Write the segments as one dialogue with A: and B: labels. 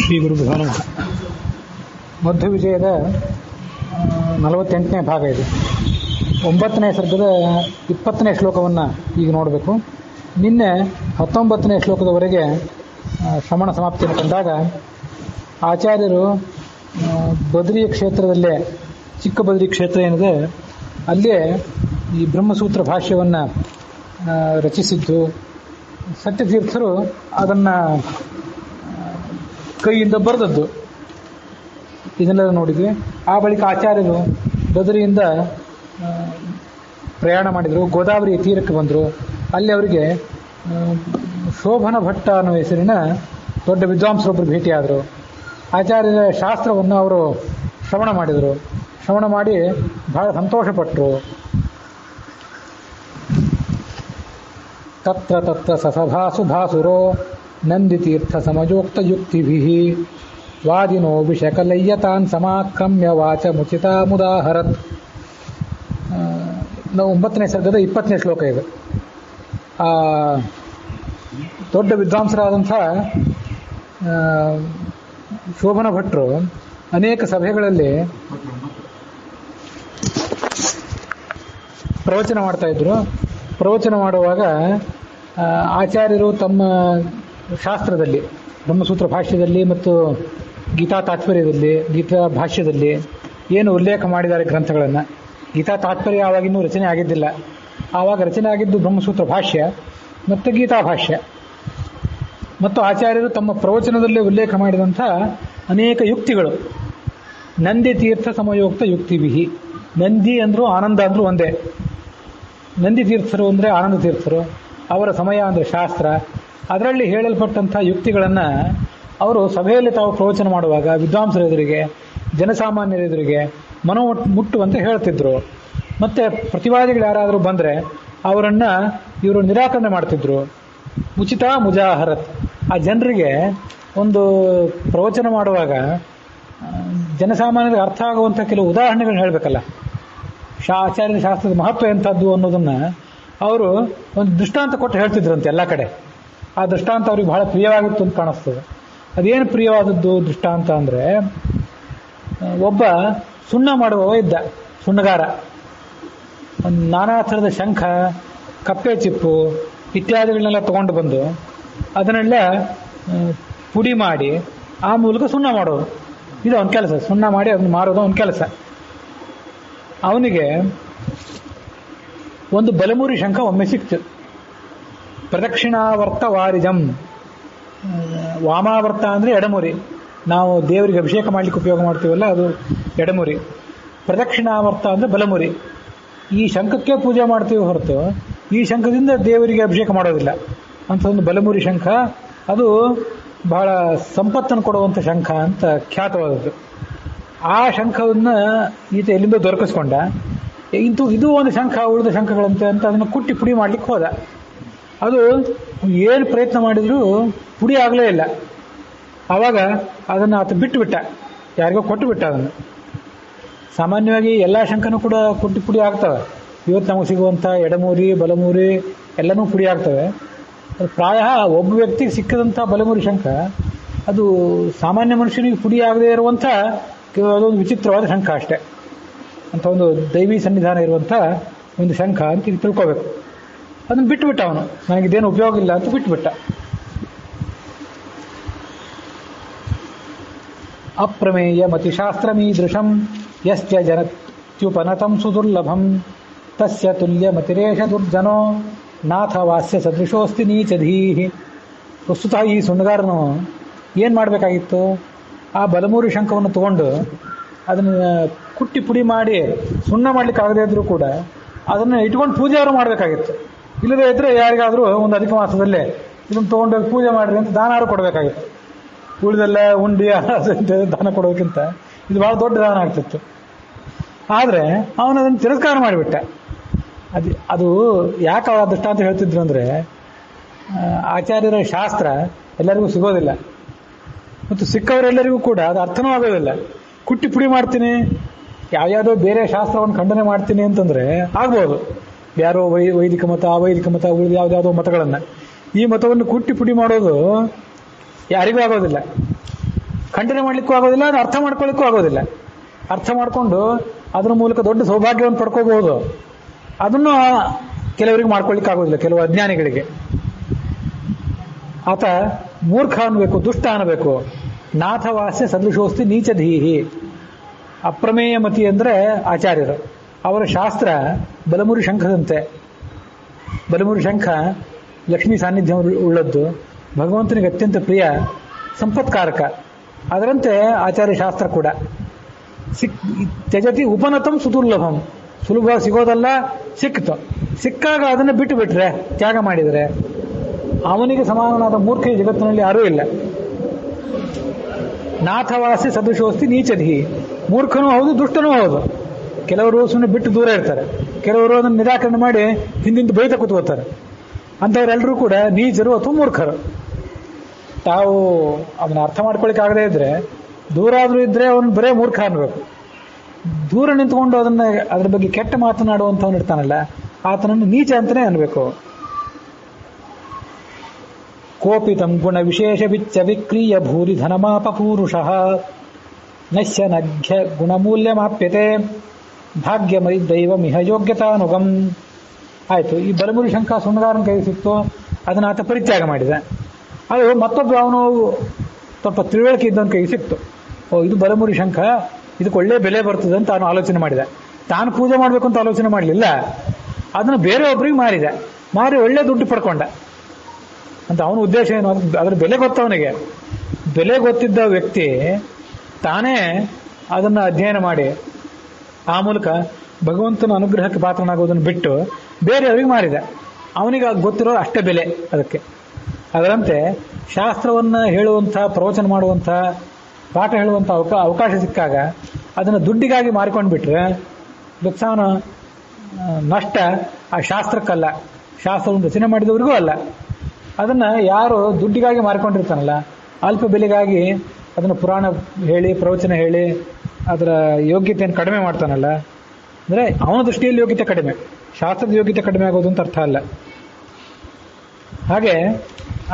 A: ಶ್ರೀ ಗುರುಭ್ಯೋ ನಮಃ. ಮಧ್ವ ವಿಜಯದ 48ನೇ ಭಾಗ ಇದು. 9ನೇ ಸರ್ಗದ 20ನೇ ಶ್ಲೋಕವನ್ನು ಈಗ ನೋಡಬೇಕು. ನಿನ್ನೆ 19ನೇ ಶ್ಲೋಕದವರೆಗೆ ಶ್ರವಣ ಸಮಾಪ್ತಿಯನ್ನು ಕಂಡಾಗ ಆಚಾರ್ಯರು ಬದ್ರಿ ಕ್ಷೇತ್ರದಲ್ಲೇ, ಚಿಕ್ಕ ಬದ್ರಿ ಕ್ಷೇತ್ರ ಏನಿದೆ ಅಲ್ಲೇ ಈ ಬ್ರಹ್ಮಸೂತ್ರ ಭಾಷ್ಯವನ್ನು ರಚಿಸಿದ್ದು, ಸತ್ಯತೀರ್ಥರು ಅದನ್ನು ಕೈಯಿಂದ ಬರೆದದ್ದು, ಇದನ್ನೆಲ್ಲ ನೋಡಿದ್ವಿ. ಆ ಬಳಿಕ ಆಚಾರ್ಯರು ಬದರಿಯಿಂದ ಪ್ರಯಾಣ ಮಾಡಿದರು, ಗೋದಾವರಿ ತೀರಕ್ಕೆ ಬಂದರು. ಅಲ್ಲಿ ಅವರಿಗೆ ಶೋಭನ ಭಟ್ಟ ಅನ್ನೋ ಹೆಸರಿನ ದೊಡ್ಡ ವಿದ್ವಾಂಸರೊಬ್ಬರು ಭೇಟಿಯಾದರು. ಆಚಾರ್ಯರ ಶಾಸ್ತ್ರವನ್ನು ಅವರು ಶ್ರವಣ ಮಾಡಿದರು. ಶ್ರವಣ ಮಾಡಿ ಬಹಳ ಸಂತೋಷಪಟ್ಟರು. ತತ್ರ ತತ್ರ ಸಸಭಾಸು ಭಾಸುರೋ ನಂದಿತೀರ್ಥ ಸಮಯೋಕ್ತ ಯುಕ್ತಿಭಿಃ ವಾದಿನೋ ವಿಷಕಲಯ್ಯತಾನ್ ಸಮಾಕ್ರಮ್ಯ ವಾಚ ಮುಚಿತಾ ಮುದಾಹರತ್. 9ನೇ ಸರ್ಗದ 20ನೇ ಶ್ಲೋಕ ಇದು. ದೊಡ್ಡ ವಿದ್ವಾಂಸರಾದಂಥ ಶೋಭನ ಭಟ್ರು ಅನೇಕ ಸಭೆಗಳಲ್ಲಿ ಪ್ರವಚನ ಮಾಡ್ತಾ ಇದ್ರು. ಪ್ರವಚನ ಮಾಡುವಾಗ ಆಚಾರ್ಯರು ತಮ್ಮ ಶಾಸ್ತ್ರದಲ್ಲಿ, ಬ್ರಹ್ಮಸೂತ್ರ ಭಾಷ್ಯದಲ್ಲಿ ಮತ್ತು ಗೀತಾ ತಾತ್ಪರ್ಯದಲ್ಲಿ, ಗೀತಾ ಭಾಷ್ಯದಲ್ಲಿ ಏನು ಉಲ್ಲೇಖ ಮಾಡಿದ್ದಾರೆ ಗ್ರಂಥಗಳನ್ನು, ಗೀತಾ ತಾತ್ಪರ್ಯ ಆವಾಗಿನ್ನೂ ರಚನೆ ಆಗಿದ್ದಿಲ್ಲ. ಆವಾಗ ರಚನೆ ಆಗಿದ್ದು ಬ್ರಹ್ಮಸೂತ್ರ ಭಾಷ್ಯ ಮತ್ತು ಗೀತಾ ಭಾಷ್ಯ. ಮತ್ತು ಆಚಾರ್ಯರು ತಮ್ಮ ಪ್ರವಚನದಲ್ಲಿ ಉಲ್ಲೇಖ ಮಾಡಿದಂಥ ಅನೇಕ ಯುಕ್ತಿಗಳು, ನಂದಿ ತೀರ್ಥ ಸಮಯೋಕ್ತ ಯುಕ್ತಿವಿಹಿ. ನಂದಿ ಅಂದರೂ ಆನಂದ ಅಂದರೂ ಒಂದೇ. ನಂದಿ ತೀರ್ಥರು ಅಂದರೆ ಆನಂದ ತೀರ್ಥರು, ಅವರ ಸಮಯ ಅಂದರೆ ಶಾಸ್ತ್ರ. ಅದರಲ್ಲಿ ಹೇಳಲ್ಪಟ್ಟಂಥ ಯುಕ್ತಿಗಳನ್ನು ಅವರು ಸಭೆಯಲ್ಲಿ ತಾವು ಪ್ರವಚನ ಮಾಡುವಾಗ ವಿದ್ವಾಂಸರ ಎದುರಿಗೆ, ಜನಸಾಮಾನ್ಯರ ಎದುರಿಗೆ ಮನೋ ಮುಟ್ಟುವಂತೆ ಹೇಳ್ತಿದ್ರು. ಮತ್ತು ಪ್ರತಿವಾದಿಗಳು ಯಾರಾದರೂ ಬಂದರೆ ಅವರನ್ನು ಇವರು ನಿರಾಕರಣೆ ಮಾಡ್ತಿದ್ರು. ಉಚಿತ ಮುಜಾಹರತ್. ಆ ಜನರಿಗೆ ಒಂದು ಪ್ರವಚನ ಮಾಡುವಾಗ ಜನಸಾಮಾನ್ಯರಿಗೆ ಅರ್ಥ ಆಗುವಂಥ ಕೆಲವು ಉದಾಹರಣೆಗಳನ್ನ ಹೇಳಬೇಕಲ್ಲ. ಆಚಾರ್ಯರ ಶಾಸ್ತ್ರದ ಮಹತ್ವ ಎಂಥದ್ದು ಅನ್ನೋದನ್ನು ಅವರು ಒಂದು ದೃಷ್ಟಾಂತ ಕೊಟ್ಟು ಹೇಳ್ತಿದ್ರಂತೆ ಎಲ್ಲ ಕಡೆ. ಆ ದೃಷ್ಟಾಂತ ಅವ್ರಿಗೆ ಬಹಳ ಪ್ರಿಯವಾಗಿತ್ತು ಅಂತ ಕಾಣಿಸ್ತದೆ. ಅದೇನು ಪ್ರಿಯವಾದದ್ದು ದೃಷ್ಟಾಂತ ಅಂದರೆ, ಒಬ್ಬ ಸುಣ್ಣ ಮಾಡುವವ ಇದ್ದ, ಸುಣ್ಣಗಾರ. ಒಂದು ನಾನಾ ಥರದ ಶಂಖ, ಕಪ್ಪೆ ಚಿಪ್ಪು ಇತ್ಯಾದಿಗಳನ್ನೆಲ್ಲ ತಗೊಂಡು ಬಂದು ಅದನ್ನೆಲ್ಲ ಪುಡಿ ಮಾಡಿ ಆ ಮೂಲಕ ಸುಣ್ಣ ಮಾಡೋದು. ಇದು ಅವನ ಕೆಲಸ. ಸುಣ್ಣ ಮಾಡಿ ಅದನ್ನು ಮಾರೋದು ಅವನ ಕೆಲಸ. ಅವನಿಗೆ ಒಂದು ಬಲಮುರಿ ಶಂಖ ಒಮ್ಮೆ ಸಿಕ್ತು. ಪ್ರದಕ್ಷಿಣಾವರ್ತ ವಾರಿಜಂ. ವಾಮಾವರ್ತ ಅಂದರೆ ಎಡಮುರಿ. ನಾವು ದೇವರಿಗೆ ಅಭಿಷೇಕ ಮಾಡಲಿಕ್ಕೆ ಉಪಯೋಗ ಮಾಡ್ತೀವಲ್ಲ, ಅದು ಎಡಮುರಿ. ಪ್ರದಕ್ಷಿಣಾವರ್ತ ಅಂದರೆ ಬಲಮುರಿ. ಈ ಶಂಖಕ್ಕೆ ಪೂಜೆ ಮಾಡ್ತೀವಿ ಹೊರತು ಈ ಶಂಖದಿಂದ ದೇವರಿಗೆ ಅಭಿಷೇಕ ಮಾಡೋದಿಲ್ಲ ಅಂತ ಒಂದು ಬಲಮುರಿ ಶಂಖ. ಅದು ಬಹಳ ಸಂಪತ್ತನ್ನು ಕೊಡುವಂಥ ಶಂಖ ಅಂತ ಖ್ಯಾತವಾದದ್ದು. ಆ ಶಂಖವನ್ನು ಈತ ಎಲ್ಲಿಂದ ದೊರಕಿಸ್ಕೊಂಡ. ಇದು ಒಂದು ಶಂಖ, ಉಳಿದ ಶಂಖಗಳಂತೆ ಅಂತ ಅದನ್ನು ಕುಟ್ಟಿ ಪುಡಿ ಮಾಡಲಿಕ್ಕೆ ಹೋದ. ಅದು ಏನು ಪ್ರಯತ್ನ ಮಾಡಿದರೂ ಪುಡಿ ಆಗಲೇ ಇಲ್ಲ. ಆವಾಗ ಅದನ್ನು ಆತ ಬಿಟ್ಟುಬಿಟ್ಟ, ಯಾರಿಗೋ ಕೊಟ್ಟು ಬಿಟ್ಟ ಅದನ್ನು. ಸಾಮಾನ್ಯವಾಗಿ ಎಲ್ಲ ಶಂಖನೂ ಕೂಡ ಕುಟ್ಟಿ ಪುಡಿ ಆಗ್ತವೆ. ಇವತ್ತು ನಮಗೆ ಸಿಗುವಂಥ ಎಡಮೂರಿ, ಬಲಮೂರಿ ಎಲ್ಲನೂ ಪುಡಿ ಆಗ್ತವೆ. ಪ್ರಾಯ ಒಬ್ಬ ವ್ಯಕ್ತಿಗೆ ಸಿಕ್ಕದಂಥ ಬಲಮೂರಿ ಶಂಖ ಅದು ಸಾಮಾನ್ಯ ಮನುಷ್ಯನಿಗೆ ಪುಡಿ ಆಗದೇ ಇರುವಂಥ ಅದೊಂದು ವಿಚಿತ್ರವಾದ ಶಂಖ ಅಷ್ಟೇ. ಅಂತ ಒಂದು ದೈವಿ ಸನ್ನಿಧಾನ ಇರುವಂಥ ಒಂದು ಶಂಖ ಅಂತ ಇದು ತಿಳ್ಕೋಬೇಕು. ಅದನ್ನು ಬಿಟ್ಟುಬಿಟ್ಟ ಅವನು. ನನಗಿದೇನು ಉಪಯೋಗ ಇಲ್ಲ ಅಂತ ಬಿಟ್ಟುಬಿಟ್ಟ. ಅಪ್ರಮೇಯ ಮತಿಶಾಸ್ತ್ರಮೀದೃಶಂ ಯಸ್ಯ ಜನತ್ಯುಪನತಂ ಸುದುರ್ಲಭಂ ತಸ್ಯ ತುಲ್ಯ ಮತಿರೇಶ ದುರ್ಜನೋ ನಾಥ ವಾಸ್ಯ ಸದೃಶೋಸ್ತಿ ನೀಚಧೀಹಿ. ಪ್ರಸ್ತುತ ಈ ಸುಣ್ಣಗಾರನು ಏನು ಮಾಡಬೇಕಾಗಿತ್ತು? ಆ ಬಲಮೂರಿ ಶಂಖವನ್ನು ತಗೊಂಡು ಅದನ್ನು ಕುಟ್ಟಿ ಪುಡಿ ಮಾಡಿ ಸುಣ್ಣ ಮಾಡಲಿಕ್ಕೆ ಆಗದೇ ಇದ್ರೂ ಕೂಡ ಅದನ್ನು ಇಟ್ಕೊಂಡು ಪೂಜೆ ಅವರು ಮಾಡಬೇಕಾಗಿತ್ತು. ಇಲ್ಲದೇ ಇದ್ದರೆ ಯಾರಿಗಾದರೂ ಒಂದು ಅಧಿಕ ಮಾಸದಲ್ಲೇ ಇದನ್ನು ತೊಗೊಂಡೋಗಿ ಪೂಜೆ ಮಾಡಿರಿ ಅಂತ ದಾನಾರು ಕೊಡಬೇಕಾಗಿತ್ತು. ಉಳಿದೆಲ್ಲ ಉಂಡಿ ದಾನ ಕೊಡೋದಕ್ಕಿಂತ ಇದು ಭಾಳ ದೊಡ್ಡ ದಾನ ಆಗ್ತಿತ್ತು. ಆದರೆ ಅವನು ಅದನ್ನು ತಿರಸ್ಕಾರ ಮಾಡಿಬಿಟ್ಟ. ಅದು ಯಾಕೆ ದೃಷ್ಟ ಅಂತ ಹೇಳ್ತಿದ್ರು ಅಂದರೆ, ಆಚಾರ್ಯರ ಶಾಸ್ತ್ರ ಎಲ್ಲರಿಗೂ ಸಿಗೋದಿಲ್ಲ ಮತ್ತು ಸಿಕ್ಕವರೆಲ್ಲರಿಗೂ ಕೂಡ ಅದು ಅರ್ಥನೂ ಆಗೋದಿಲ್ಲ. ಕುಟ್ಟಿ ಪುಡಿ ಮಾಡ್ತೀನಿ, ಯಾವ್ಯಾವುದೋ ಬೇರೆ ಶಾಸ್ತ್ರವನ್ನು ಖಂಡನೆ ಮಾಡ್ತೀನಿ ಅಂತಂದರೆ ಆಗ್ಬೋದು. ಯಾರೋ ವೈದಿಕ ಮತ, ಅವೈದಿಕ ಮತ, ಉಳಿದ ಯಾವುದ್ಯಾವುದೋ ಮತಗಳನ್ನು, ಈ ಮತವನ್ನು ಕುಟ್ಟಿ ಪುಡಿ ಮಾಡೋದು ಯಾರಿಗೂ ಆಗೋದಿಲ್ಲ. ಖಂಡನೆ ಮಾಡ್ಲಿಕ್ಕೂ ಆಗೋದಿಲ್ಲ, ಅದು ಅರ್ಥ ಮಾಡ್ಕೊಳ್ಳಿಕ್ಕೂ ಆಗೋದಿಲ್ಲ. ಅರ್ಥ ಮಾಡಿಕೊಂಡು ಅದ್ರ ಮೂಲಕ ದೊಡ್ಡ ಸೌಭಾಗ್ಯವನ್ನು ಪಡ್ಕೋಬಹುದು. ಅದನ್ನು ಕೆಲವರಿಗೆ ಮಾಡ್ಕೊಳ್ಳಿಕ್ಕೆ ಆಗೋದಿಲ್ಲ, ಕೆಲವು ಅಜ್ಞಾನಿಗಳಿಗೆ. ಆತ ಮೂರ್ಖ ಅನ್ಬೇಕು, ದುಷ್ಟ ಅನ್ನಬೇಕು. ನಾಥವಾಸ್ಯ ಸದೃಶೋಸ್ತಿ ನೀಚಧೀಹಿ. ಅಪ್ರಮೇಯ ಮತಿ ಅಂದ್ರೆ ಆಚಾರ್ಯರು. ಅವರ ಶಾಸ್ತ್ರ ಬಲಮುರಿ ಶಂಖದಂತೆ. ಬಲಮುರಿ ಶಂಖ ಲಕ್ಷ್ಮೀ ಸಾನ್ನಿಧ್ಯ ಉಳ್ಳದ್ದು, ಭಗವಂತನಿಗೆ ಅತ್ಯಂತ ಪ್ರಿಯ, ಸಂಪತ್ಕಾರಕ. ಅದರಂತೆ ಆಚಾರ್ಯ ಶಾಸ್ತ್ರ ಕೂಡ. ತ್ಯಜತಿ ಉಪನತಂ ಸುದುರ್ಲಭಂ. ಸುಲಭ ಸಿಗೋದಲ್ಲ, ಸಿಕ್ತು. ಸಿಕ್ಕಾಗ ಅದನ್ನು ಬಿಟ್ಟು ಬಿಟ್ರೆ, ತ್ಯಾಗ ಮಾಡಿದರೆ ಅವನಿಗೆ ಸಮಾನನಾದ ಮೂರ್ಖ ಈ ಜಗತ್ತಿನಲ್ಲಿ ಯಾರೂ ಇಲ್ಲ. ನಾಥವಾಸಿ ಸದೃಶೋಸ್ತಿ ನೀಚಧಿ. ಮೂರ್ಖನೂ ಹೌದು, ದುಷ್ಟನೂ ಹೌದು. ಕೆಲವರು ಸುಮ್ಮನೆ ಬಿಟ್ಟು ದೂರ ಇರ್ತಾರೆ, ಕೆಲವರು ಅದನ್ನು ನಿರಾಕರಣೆ ಮಾಡಿ ಹಿಂದಿಂದ ಬೈತ ಕೂತ್ಕೋತಾರೆ. ಅಂಥವರೆಲ್ಲರೂ ಕೂಡ ನೀಚರು ಅಥವಾ ಮೂರ್ಖರು. ತಾವು ಅದನ್ನ ಅರ್ಥ ಮಾಡ್ಕೊಳಿಕ್ ಆಗದೇ ಇದ್ರೆ, ದೂರ ಆದ್ರೂ ಇದ್ರೆ ಅವನು ಬರೇ ಮೂರ್ಖ ಅನ್ಬೇಕು. ದೂರ ನಿಂತ್ಕೊಂಡು ಅದ್ರ ಬಗ್ಗೆ ಕೆಟ್ಟ ಮಾತನಾಡುವಂಥವನು ಇರ್ತಾನಲ್ಲ, ಆತನನ್ನು ನೀಚ ಅಂತಾನೆ ಅನ್ಬೇಕು. ಕೋಪಿತಂ ಗುಣ ವಿಶೇಷ ವಿಚ್ಚ ವಿಕ್ರಿಯ ಭೂರಿ ಧನಮಾಪ ಪೂರುಷಃ ನಶ್ಯ ನಘ್ಯ ಗುಣಮೂಲ್ಯಮಾಪ್ಯತೆ ಭಾಗ್ಯಮೈ ದೈವ ಮಿಹ ಯೋಗ್ಯತಾನುಗಂ. ಆಯ್ತು, ಈ ಬಲಮುರಿ ಶಂಖ ಸುಣ್ಣಗಾರನ ಕೈ ಸಿಕ್ತು, ಅದನ್ನ ಆತ ಪರಿತ್ಯಾಗ ಮಾಡಿದ. ಅದು ಮತ್ತೊಬ್ಬ ಅವನು ಸ್ವಲ್ಪ ತಿಳುವಳಿಕೆ ಇದ್ದವನ ಕೈ ಸಿಕ್ತು. ಇದು ಬಲಮುರಿ ಶಂಖ, ಇದಕ್ಕೆ ಒಳ್ಳೆ ಬೆಲೆ ಬರ್ತದೆ ಅಂತ ಅವನು ಆಲೋಚನೆ ಮಾಡಿದ. ತಾನು ಪೂಜೆ ಮಾಡಬೇಕು ಅಂತ ಆಲೋಚನೆ ಮಾಡಲಿಲ್ಲ, ಅದನ್ನು ಬೇರೆಯೊಬ್ಬರಿಗೆ ಮಾರಿದ. ಮಾರಿ ಒಳ್ಳೆ ದುಡ್ಡು ಪಡ್ಕೊಂಡ ಅಂತ ಅವನ ಉದ್ದೇಶ ಏನು? ಅದ್ರ ಬೆಲೆ ಗೊತ್ತವನಿಗೆ. ಬೆಲೆ ಗೊತ್ತಿದ್ದ ವ್ಯಕ್ತಿ ತಾನೇ ಅದನ್ನ ಅಧ್ಯಯನ ಮಾಡಿ ಆ ಮೂಲಕ ಭಗವಂತನ ಅನುಗ್ರಹಕ್ಕೆ ಪಾತ್ರನಾಗೋದನ್ನು ಬಿಟ್ಟು ಬೇರೆಯವರಿಗೆ ಮಾರಿದ. ಅವನಿಗೆ ಗೊತ್ತಿರೋ ಅಷ್ಟೇ ಬೆಲೆ ಅದಕ್ಕೆ. ಅದರಂತೆ ಶಾಸ್ತ್ರವನ್ನ ಹೇಳುವಂಥ, ಪ್ರವಚನ ಮಾಡುವಂಥ, ಪಾಠ ಹೇಳುವಂಥ ಅವಕಾಶ ಸಿಕ್ಕಾಗ ಅದನ್ನು ದುಡ್ಡಿಗಾಗಿ ಮಾರಿಕೊಂಡು ಬಿಟ್ರೆ ನುಕ್ಸಾನ, ನಷ್ಟ ಆ ಶಾಸ್ತ್ರಕ್ಕಲ್ಲ, ಶಾಸ್ತ್ರವನ್ನು ರಚನೆ ಮಾಡಿದವರಿಗೂ ಅಲ್ಲ. ಅದನ್ನ ಯಾರು ದುಡ್ಡಿಗಾಗಿ ಮಾರಿಕೊಂಡಿರ್ತಾನಲ್ಲ, ಅಲ್ಪ ಬೆಲೆಗಾಗಿ ಅದನ್ನು ಪುರಾಣ ಹೇಳಿ, ಪ್ರವಚನ ಹೇಳಿ ಅದರ ಯೋಗ್ಯತೆಯನ್ನು ಕಡಿಮೆ ಮಾಡ್ತಾನಲ್ಲ, ಅಂದರೆ ಅವನ ದೃಷ್ಟಿಯಲ್ಲಿ ಯೋಗ್ಯತೆ ಕಡಿಮೆ, ಶಾಸ್ತ್ರದ ಯೋಗ್ಯತೆ ಕಡಿಮೆ ಆಗೋದು ಅಂತ ಅರ್ಥ ಅಲ್ಲ. ಹಾಗೆ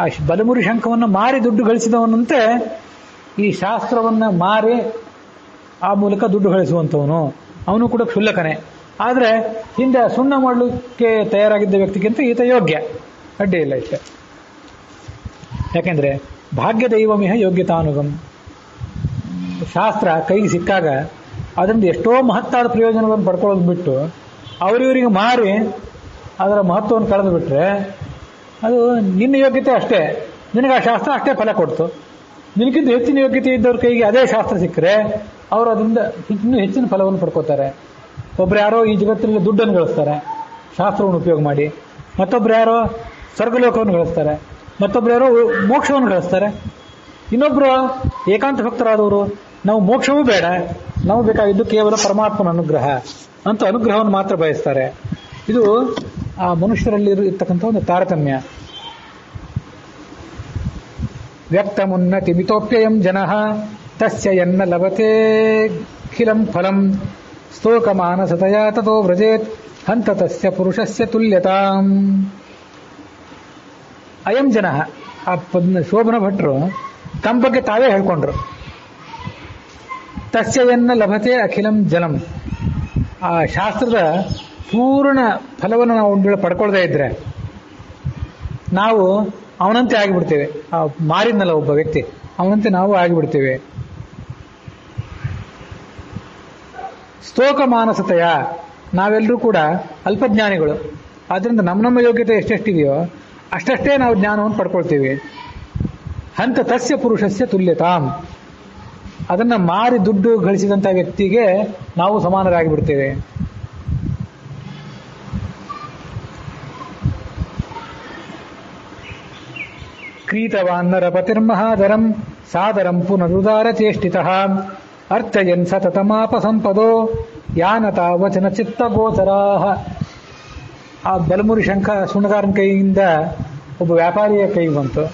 A: ಆ ಬಲಮುರಿ ಶಂಖವನ್ನು ಮಾರಿ ದುಡ್ಡು ಗಳಿಸಿದವನಂತೆ ಈ ಶಾಸ್ತ್ರವನ್ನ ಮಾರಿ ಆ ಮೂಲಕ ದುಡ್ಡು ಗಳಿಸುವಂಥವನು ಅವನು ಕೂಡ ಕ್ಷುಲ್ಲಕನೇ. ಆದರೆ ಹಿಂದೆ ಸುಣ್ಣ ಮಾಡಲಿಕ್ಕೆ ತಯಾರಾಗಿದ್ದ ವ್ಯಕ್ತಿಗಿಂತ ಈತ ಯೋಗ್ಯ, ಅಡ್ಡಿ ಇಲ್ಲ ಇಷ್ಟೆ. ಯಾಕೆಂದ್ರೆ ಭಾಗ್ಯ ದೈವಮಿಹ ಯೋಗ್ಯತಾನುಗಂ. ಶಾಸ್ತ್ರ ಕೈಗೆ ಸಿಕ್ಕಾಗ ಅದರಿಂದ ಎಷ್ಟೋ ಮಹತ್ತಾದ ಪ್ರಯೋಜನಗಳನ್ನು ಪಡ್ಕೊಳ್ಳೋದು ಬಿಟ್ಟು ಅವರಿವರಿಗೆ ಮಾರಿ ಅದರ ಮಹತ್ವವನ್ನು ಕಳೆದು ಬಿಟ್ರೆ ಅದು ನಿನ್ನ ಯೋಗ್ಯತೆ ಅಷ್ಟೇ, ನಿನಗೆ ಆ ಶಾಸ್ತ್ರ ಅಷ್ಟೇ ಫಲ ಕೊಡ್ತು. ನಿನಗಿಂತ ಹೆಚ್ಚಿನ ಯೋಗ್ಯತೆ ಇದ್ದವ್ರ ಕೈಗೆ ಅದೇ ಶಾಸ್ತ್ರ ಸಿಕ್ಕರೆ ಅವರು ಅದರಿಂದ ಇನ್ನೂ ಹೆಚ್ಚಿನ ಫಲವನ್ನು ಪಡ್ಕೋತಾರೆ. ಒಬ್ರು ಯಾರೋ ಈ ಜಗತ್ತಿನಲ್ಲಿ ದುಡ್ಡನ್ನು ಗಳಿಸ್ತಾರೆ ಶಾಸ್ತ್ರವನ್ನು ಉಪಯೋಗ ಮಾಡಿ, ಮತ್ತೊಬ್ರು ಯಾರೋ ಸ್ವರ್ಗಲೋಕವನ್ನು ಗಳಿಸ್ತಾರೆ, ಮತ್ತೊಬ್ರು ಯಾರೋ ಮೋಕ್ಷವನ್ನು ಗಳಿಸ್ತಾರೆ. ಇನ್ನೊಬ್ರು ಏಕಾಂತ ಭಕ್ತರಾದವರು ನಾವು ಮೋಕ್ಷವೂ ಬೇಡ, ನಾವು ಬೇಕಾಗಿದ್ದು ಕೇವಲ ಪರಮಾತ್ಮನ ಅನುಗ್ರಹ ಅಂತ ಅನುಗ್ರಹವನ್ನು ಮಾತ್ರ ಬಯಸ್ತಾರೆ. ಇದು ಆ ಮನುಷ್ಯರಲ್ಲಿ ಇರ್ತಕ್ಕಂಥ ಒಂದು ತಾರತಮ್ಯ. ವ್ಯಕ್ತಮುನ್ನತಿ ಮಿತೋಪ್ಯಯಂ ಜನಃ ತಸ್ಯ ಯನ್ನ ಲಭತೆ ಖಿಲಂ ಫಲಂ ಸ್ತೋಕಮಾನಸತಯಾ ತತೋ ವ್ರಜೇತ್ ಹಂತ ತಸ್ಯ ಪುರುಷಸ್ಯ ತುಲ್ಯತಾಂ. ಅಯಂ ಜನಃ, ಆ ಶೋಭನ ಭಟ್ರು ತಮ್ಮ ಬಗ್ಗೆ ತಾವೇ ಹೇಳ್ಕೊಂಡ್ರು. ತಸ್ಯ ಯನ್ನ ಲಭತೆ ಅಖಿಲಂ ಜಲಂ. ಆ ಶಾಸ್ತ್ರದ ಪೂರ್ಣ ಫಲವನ್ನು ನಾವು ಪಡ್ಕೊಳ್ದೇ ಇದ್ರೆ ನಾವು ಅವನಂತೆ ಆಗಿಬಿಡ್ತೇವೆ. ಆ ಮಾರಿದ್ನಲ್ಲ ಒಬ್ಬ ವ್ಯಕ್ತಿ, ಅವನಂತೆ ನಾವು ಆಗಿಬಿಡ್ತೇವೆ. ಸ್ತೋಕ ಮಾನಸತೆಯ, ನಾವೆಲ್ಲರೂ ಕೂಡ ಅಲ್ಪಜ್ಞಾನಿಗಳು. ಆದ್ರಿಂದ ನಮ್ಮ ಯೋಗ್ಯತೆ ಎಷ್ಟೆಷ್ಟಿದೆಯೋ ಅಷ್ಟಷ್ಟೇ ನಾವು ಜ್ಞಾನವನ್ನು ಪಡ್ಕೊಳ್ತೀವಿ. ಹಂತ ತಸ್ಯ ಪುರುಷಸ್ಯ ತುಲ್ಯತಾಂ. ಅದನ್ನ ಮಾರಿ ದುಡ್ಡು ಗಳಿಸಿದಂಥ ವ್ಯಕ್ತಿಗೆ ನಾವು ಸಮಾನರಾಗಿ ಬಿಡ್ತೇವೆ. ಕ್ರೀತವಾನ್ ನರಪತಿರ್ಮಹಾದರಂ ಸಾದರಂ ಪುನರುದಾರ ಚೇಷ್ಟಿತಃ ಅರ್ಚಯನ್ ಸತತಮಾಪ ಸಂಪದೋ ಯಾನತಾ ವಚನ ಚಿತ್ತ ಗೋಚರಾಹ. ಆ ಬಲಮುರಿ ಶಂಖ ಸುಣ್ಣಗಾರನ ಕೈಯಿಂದ ಒಬ್ಬ ವ್ಯಾಪಾರಿಯ ಕೈಗೆ ಬಂತು,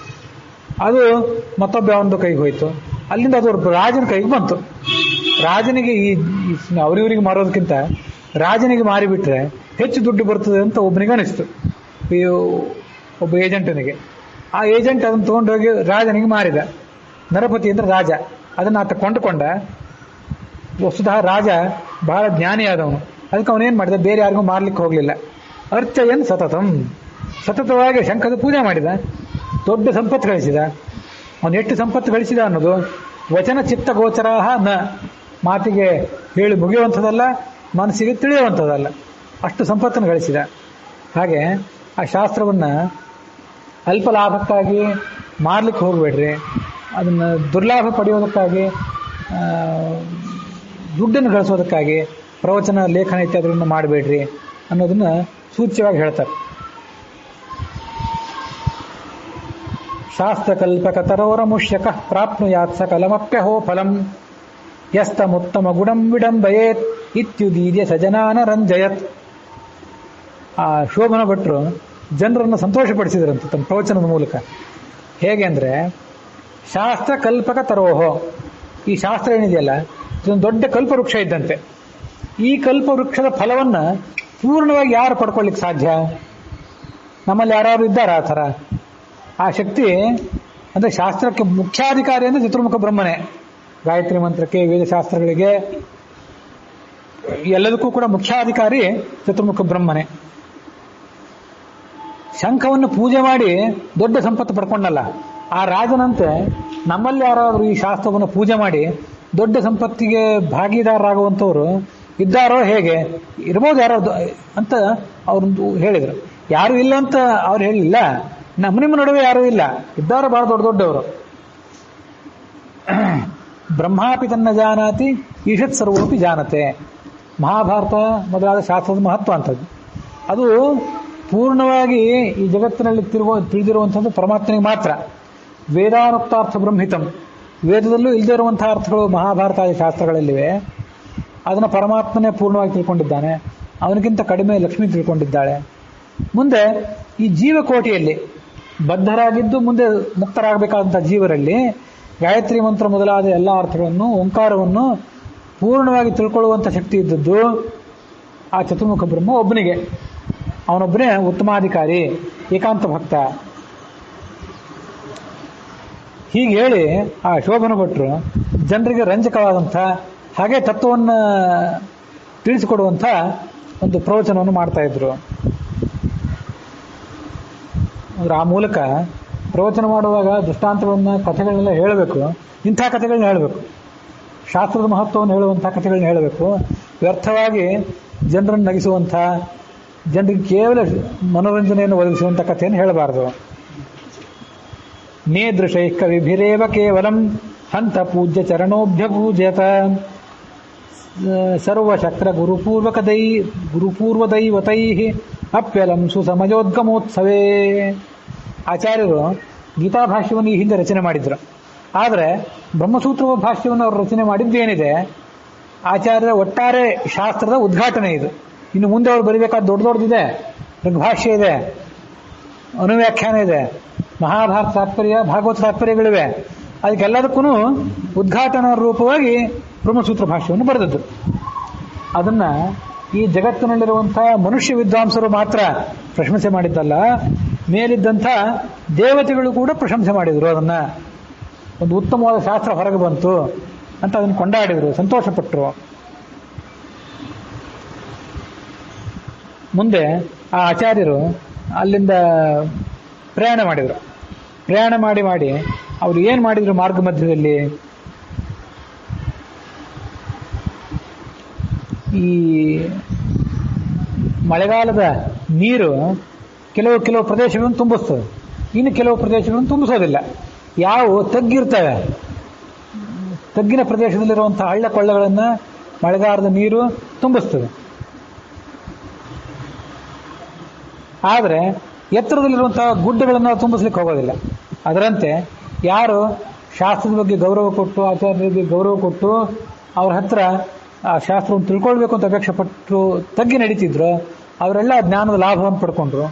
A: ಅದು ಮತ್ತೊಬ್ಬ ಒಂದು ಕೈಗೆ ಹೋಯ್ತು, ಅಲ್ಲಿಂದ ಅದು ರಾಜನ ಕೈಗೆ ಬಂತು. ರಾಜನಿಗೆ ಈ ಅವರಿವರಿಗೆ ಮಾರೋದಕ್ಕಿಂತ ರಾಜನಿಗೆ ಮಾರಿಬಿಟ್ರೆ ಹೆಚ್ಚು ದುಡ್ಡು ಬರ್ತದೆ ಅಂತ ಒಬ್ಬನಿಗೆ ಅನಿಸ್ತು, ಒಬ್ಬ ಏಜೆಂಟನಿಗೆ. ಆ ಏಜೆಂಟ್ ಅದನ್ನು ತಗೊಂಡೋಗಿ ರಾಜನಿಗೆ ಮಾರಿದ. ನರಪತಿ ಅಂದ್ರೆ ರಾಜ, ಅದನ್ನು ಆತ ಕೊಂಡುಕೊಂಡ. ವಸ್ತುತಃ ರಾಜ ಬಹಳ ಜ್ಞಾನಿಯಾದವನು. ಅದಕ್ಕೆ ಅವನೇನು ಮಾಡಿದ, ಬೇರೆ ಯಾರಿಗೂ ಮಾರ್ಲಿಕ್ಕೆ ಹೋಗಲಿಲ್ಲ. ಅರ್ಚಯನ್ ಸತತಂ, ಸತತವಾಗಿ ಶಂಖದ ಪೂಜೆ ಮಾಡಿದ, ದೊಡ್ಡ ಸಂಪತ್ತು ಗಳಿಸಿದ. ಅವನು ಎಷ್ಟು ಸಂಪತ್ತು ಗಳಿಸಿದ ಅನ್ನೋದು ವಚನ ಚಿತ್ತ ಗೋಚರಾಹ ನ, ಮಾತಿಗೆ ಹೇಳಿ ಮುಗಿಯುವಂಥದ್ದಲ್ಲ, ಮನಸ್ಸಿಗೆ ತಿಳಿಯುವಂಥದ್ದಲ್ಲ, ಅಷ್ಟು ಸಂಪತ್ತನ್ನು ಗಳಿಸಿದ. ಹಾಗೆ ಆ ಶಾಸ್ತ್ರವನ್ನು ಅಲ್ಪ ಲಾಭಕ್ಕಾಗಿ ಮಾರ್ಲಿಕ್ಕೆ ಹೋಗಬೇಡ್ರಿ, ಅದನ್ನು ದುರ್ಲಾಭ ಪಡೆಯೋದಕ್ಕಾಗಿ, ದುಡ್ಡನ್ನು ಗಳಿಸೋದಕ್ಕಾಗಿ ಪ್ರವಚನ ಲೇಖನ ಇತ್ಯಾದಿಗಳನ್ನು ಮಾಡಬೇಡ್ರಿ ಅನ್ನೋದನ್ನು ಸೂಚ್ಯವಾಗಿ ಹೇಳ್ತಾರೆ. ಶಾಸ್ತ್ರಕಲ್ಪಕತರೋರ ಮುಷ್ಯಕ ಪ್ರಾಪ್ನುಯಾತ್ ಸಕಲಮಪ್ಯಹೋ ಫಲಂ ಯಸ್ತಮುತ್ತಮ ಗುಣಂ ವಿಡಂಬಯೇತ್ ಇತ್ಯುದೀರ್ಯ ಸಜನಾನ ರಂಜಯತ್. ಆ ಶೋಭನ ಭಟ್ರು ಜನರನ್ನು ಸಂತೋಷಪಡಿಸಿದ್ರಂತೆ ತಮ್ಮ ಪ್ರವಚನದ ಮೂಲಕ. ಹೇಗೆ ಅಂದರೆ, ಶಾಸ್ತ್ರ ಕಲ್ಪಕ ತರೋಹೋ, ಈ ಶಾಸ್ತ್ರ ಏನಿದೆಯಲ್ಲ ಇದೊಂದು ದೊಡ್ಡ ಕಲ್ಪವೃಕ್ಷ ಇದ್ದಂತೆ. ಈ ಕಲ್ಪವೃಕ್ಷದ ಫಲವನ್ನು ಪೂರ್ಣವಾಗಿ ಯಾರು ಪಡ್ಕೊಳ್ಳಿಕ್ಕೆ ಸಾಧ್ಯ? ನಮ್ಮಲ್ಲಿ ಯಾರಾದ್ರು ಇದ್ದಾರಾ ಆ ಥರ? ಆ ಶಕ್ತಿ ಅಂದರೆ ಶಾಸ್ತ್ರಕ್ಕೆ ಮುಖ್ಯಾಧಿಕಾರಿ ಅಂದರೆ ಚತುರ್ಮುಖ ಬ್ರಹ್ಮನೇ. ಗಾಯತ್ರಿ ಮಂತ್ರಕ್ಕೆ, ವೇದಶಾಸ್ತ್ರಗಳಿಗೆ, ಎಲ್ಲದಕ್ಕೂ ಕೂಡ ಮುಖ್ಯಾಧಿಕಾರಿ ಚತುರ್ಮುಖ ಬ್ರಹ್ಮನೇ. ಶಂಖವನ್ನು ಪೂಜೆ ಮಾಡಿ ದೊಡ್ಡ ಸಂಪತ್ತು ಪಡ್ಕೊಂಡಲ್ಲ ಆ ರಾಜನಂತೆ ನಮ್ಮಲ್ಲಿ ಯಾರಾದರೂ ಈ ಶಾಸ್ತ್ರವನ್ನು ಪೂಜೆ ಮಾಡಿ ದೊಡ್ಡ ಸಂಪತ್ತಿಗೆ ಭಾಗಿದಾರರಾಗುವಂಥವ್ರು ಇದ್ದಾರೋ? ಹೇಗೆ ಇರ್ಬೋದು ಯಾರೋ ಅಂತ ಅವ್ರೊಂದು ಹೇಳಿದರು. ಯಾರು ಇಲ್ಲ ಅಂತ ಅವ್ರು ಹೇಳಿಲ್ಲ, ನಿಮ್ಮ ನಡುವೆ ಯಾರೂ ಇಲ್ಲ, ಇದ್ದಾರೆ ಬಹಳ ದೊಡ್ಡ ದೊಡ್ಡವರು. ಬ್ರಹ್ಮಾಪಿ ತನ್ನ ಜಾನಾತಿ ಈಷತ್ ಸರ್ವೋಪಿ ಜಾನತೆ. ಮಹಾಭಾರತ ಮೊದಲಾದ ಶಾಸ್ತ್ರದ ಮಹತ್ವ ಅಂಥದ್ದು. ಅದು ಪೂರ್ಣವಾಗಿ ಈ ಜಗತ್ತಿನಲ್ಲಿ ತಿಳಿದಿರುವಂಥದ್ದು ಪರಮಾತ್ಮನಿಗೆ ಮಾತ್ರ. ವೇದಾನುಕ್ತಾರ್ಥ ಬ್ರಹ್ಮಿತಂ, ವೇದದಲ್ಲೂ ಇಲ್ಲದೇ ಇರುವಂತಹ ಅರ್ಥಗಳು ಮಹಾಭಾರತಾದಿ ಶಾಸ್ತ್ರಗಳಲ್ಲಿವೆ. ಅದನ್ನು ಪರಮಾತ್ಮನೇ ಪೂರ್ಣವಾಗಿ ತಿಳ್ಕೊಂಡಿದ್ದಾನೆ. ಅವನಿಗಿಂತ ಕಡಿಮೆ ಲಕ್ಷ್ಮಿ ತಿಳ್ಕೊಂಡಿದ್ದಾಳೆ. ಮುಂದೆ ಈ ಜೀವಕೋಟಿಯಲ್ಲಿ ಬದ್ಧರಾಗಿದ್ದು ಮುಂದೆ ಮುಕ್ತರಾಗಬೇಕಾದಂಥ ಜೀವರಲ್ಲಿ ಗಾಯತ್ರಿ ಮಂತ್ರ ಮೊದಲಾದ ಎಲ್ಲ ಅರ್ಥಗಳನ್ನು, ಓಂಕಾರವನ್ನು ಪೂರ್ಣವಾಗಿ ತಿಳ್ಕೊಳ್ಳುವಂಥ ಶಕ್ತಿ ಇದ್ದದ್ದು ಆ ಚತುರ್ಮುಖ ಬ್ರಹ್ಮ ಒಬ್ಬನಿಗೆ. ಅವನೊಬ್ಬನೇ ಉತ್ತಮಾಧಿಕಾರಿ, ಏಕಾಂತ ಭಕ್ತ. ಹೀಗೆ ಹೇಳಿ ಆ ಶೋಭನ ಭಟ್ರು ಜನರಿಗೆ ರಂಜಕವಾದಂಥ ಹಾಗೆ ತತ್ವವನ್ನು ತಿಳಿಸಿಕೊಡುವಂಥ ಒಂದು ಪ್ರವಚನವನ್ನು ಮಾಡ್ತಾ ಇದ್ರು. ಅಂದ್ರೆ ಆ ಮೂಲಕ ಪ್ರವಚನ ಮಾಡುವಾಗ ದೃಷ್ಟಾಂತಗಳನ್ನು, ಕಥೆಗಳನ್ನೆಲ್ಲ ಹೇಳಬೇಕು. ಇಂಥ ಕಥೆಗಳನ್ನ ಹೇಳಬೇಕು, ಶಾಸ್ತ್ರದ ಮಹತ್ವವನ್ನು ಹೇಳುವಂಥ ಕಥೆಗಳನ್ನ ಹೇಳಬೇಕು. ವ್ಯರ್ಥವಾಗಿ ಜನರನ್ನು ನಗಿಸುವಂಥ, ಜನರಿಗೆ ಕೇವಲ ಮನೋರಂಜನೆಯನ್ನು ಒದಗಿಸುವಂಥ ಕಥೆಯನ್ನು ಹೇಳಬಾರದು. ನೇದೃಶೈ ಕವಿಭಿರೇವ ಕೇವಲಂ ಹಂತ ಪೂಜ್ಯ ಚರಣೋಭ್ಯ ಪೂಜ್ಯತ ಸರ್ವಶಕ್ರ ಗುರುಪೂರ್ವದೈವತೈ ಅಪ್ಯಲಂ ಸುಸಮಯೋದ್ಗಮೋತ್ಸವೇ. ಆಚಾರ್ಯರು ಗೀತಾಭಾಷ್ಯವನ್ನು ಈ ಹಿಂದೆ ರಚನೆ ಮಾಡಿದ್ರು. ಆದರೆ ಬ್ರಹ್ಮಸೂತ್ರ ಭಾಷ್ಯವನ್ನು ಅವರು ರಚನೆ ಮಾಡಿದ್ದೇನಿದೆ, ಆಚಾರ್ಯರ ಒಟ್ಟಾರೆ ಶಾಸ್ತ್ರದ ಉದ್ಘಾಟನೆ ಇದು. ಇನ್ನು ಮುಂದೆ ಅವರು ಬರೀಬೇಕಾದ ದೊಡ್ಡ ದೊಡ್ಡದಿದೆ. ಋಗ್ಭಾಷ್ಯ ಇದೆ, ಅನುವ್ಯಾಖ್ಯಾನ ಇದೆ, ಮಹಾಭಾರತ ತಾತ್ಪರ್ಯ, ಭಾಗವತ ತಾತ್ಪರ್ಯಗಳಿವೆ. ಅದಕ್ಕೆಲ್ಲದಕ್ಕೂ ಉದ್ಘಾಟನಾ ರೂಪವಾಗಿ ಬ್ರಹ್ಮಸೂತ್ರ ಭಾಷ್ಯವನ್ನು ಬರೆದದ್ದು. ಅದನ್ನು ಈ ಜಗತ್ತಿನಲ್ಲಿರುವಂಥ ಮನುಷ್ಯ ವಿದ್ವಾಂಸರು ಮಾತ್ರ ಪ್ರಶಂಸೆ ಮಾಡಿದ್ದಲ್ಲ, ಮೇಲಿದ್ದಂಥ ದೇವತೆಗಳು ಕೂಡ ಪ್ರಶಂಸೆ ಮಾಡಿದರು. ಅದನ್ನು ಒಂದು ಉತ್ತಮವಾದ ಶಾಸ್ತ್ರ ಹೊರಗೆ ಬಂತು ಅಂತ ಅದನ್ನು ಕೊಂಡಾಡಿದರು, ಸಂತೋಷಪಟ್ಟರು. ಮುಂದೆ ಆ ಆಚಾರ್ಯರು ಅಲ್ಲಿಂದ ಪ್ರಯಾಣ ಮಾಡಿದರು. ಪ್ರಯಾಣ ಮಾಡಿ ಅವರು ಏನು ಮಾಡಿದರು, ಮಾರ್ಗ ಮಧ್ಯದಲ್ಲಿ ಈ ಮಳೆಗಾಲದ ನೀರು ಕೆಲವು ಪ್ರದೇಶಗಳನ್ನು ತುಂಬಿಸ್ತದೆ, ಇನ್ನು ಕೆಲವು ಪ್ರದೇಶಗಳನ್ನು ತುಂಬಿಸೋದಿಲ್ಲ. ಯಾವ ತಗ್ಗಿರ್ತವೆ, ತಗ್ಗಿನ ಪ್ರದೇಶದಲ್ಲಿರುವಂಥ ಹಳ್ಳ ಕೊಳ್ಳಗಳನ್ನು ಮಳೆಗಾಲದ ನೀರು ತುಂಬಿಸ್ತದೆ. ಆದರೆ ಎತ್ತರದಲ್ಲಿರುವಂತಹ ಗುಡ್ಡಗಳನ್ನು ತುಂಬಿಸ್ಲಿಕ್ಕೆ ಹೋಗೋದಿಲ್ಲ. ಅದರಂತೆ ಯಾರು ಶಾಸ್ತ್ರದ ಬಗ್ಗೆ ಗೌರವ ಕೊಟ್ಟು, ಆಚಾರ್ಯರಿಗೆ ಗೌರವ ಕೊಟ್ಟು ಅವ್ರ ಹತ್ರ ಆ ಶಾಸ್ತ್ರವನ್ನು ತಿಳ್ಕೊಳ್ಬೇಕು ಅಂತ ಅಪೇಕ್ಷೆ ಪಟ್ಟು ತಗ್ಗಿ ನಡೀತಿದ್ರು, ಅವರೆಲ್ಲ ಜ್ಞಾನದ ಲಾಭವನ್ನು ಪಡ್ಕೊಂಡ್ರು.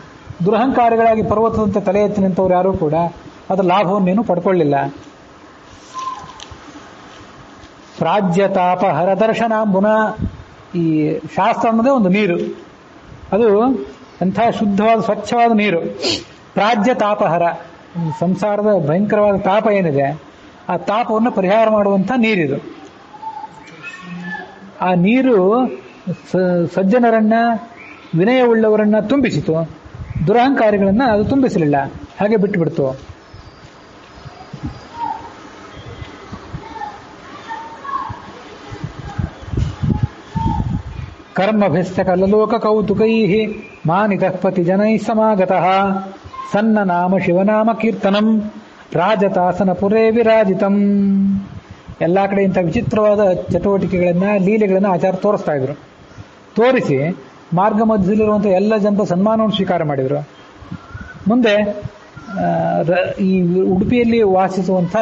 A: ದುರಹಂಕಾರಿಗಳಾಗಿ ಪರ್ವತದಂತೆ ತಲೆ ಎತ್ತಿ ನಿಂತವ್ರು ಯಾರೂ ಕೂಡ ಅದರ ಲಾಭವನ್ನೇನು ಪಡ್ಕೊಳ್ಳಿಲ್ಲ. ಪ್ರಾಜ್ಯತಾಪ ಹರದರ್ಶನಾಂಬುನ, ಈ ಶಾಸ್ತ್ರ ಅನ್ನೋದೇ ಒಂದು ನೀರು. ಅದು ಅಂಥ ಶುದ್ಧವಾದ ಸ್ವಚ್ಛವಾದ ನೀರು. ಪ್ರಾಜ್ಯ ತಾಪಹರ, ಸಂಸಾರದ ಭಯಂಕರವಾದ ತಾಪ ಏನಿದೆ ಆ ತಾಪವನ್ನು ಪರಿಹಾರ ಮಾಡುವಂಥ ನೀರಿದು. ಆ ನೀರು ಸಜ್ಜನರನ್ನ, ವಿನಯವುಳ್ಳವರನ್ನ ತುಂಬಿಸಿತು, ದುರಹಂಕಾರಿಗಳನ್ನ ಅದು ತುಂಬಿಸಲಿಲ್ಲ, ಹಾಗೆ ಬಿಟ್ಟುಬಿಡ್ತು. ಕರ್ಮಭ್ಯಸ್ತ ಕಲಲೋಕ ಕೌತುಕೈ ಮಾನಿತಃ ಪತಿ ಜನೈ ಸಮಾಗತಃ ಸನ್ನ ನಾಮ ಶಿವನಾಮ ಕೀರ್ತನಂ ರಾಜತಾಸನ ಪುರೇ ವಿರಾಜಿತಂ. ಎಲ್ಲ ಕಡೆ ಇಂಥ ವಿಚಿತ್ರವಾದ ಚಟುವಟಿಕೆಗಳನ್ನ, ಲೀಲೆಗಳನ್ನ ಆಚಾರ್ಯ ತೋರಿಸ್ತಾ ಇದ್ರು. ತೋರಿಸಿ ಮಾರ್ಗ ಮಧ್ಯದಲ್ಲಿರುವಂಥ ಎಲ್ಲ ಜನರ ಸನ್ಮಾನವನ್ನು ಸ್ವೀಕಾರ ಮಾಡಿದರು. ಮುಂದೆ ಈ ಉಡುಪಿಯಲ್ಲಿ ವಾಸಿಸುವಂಥ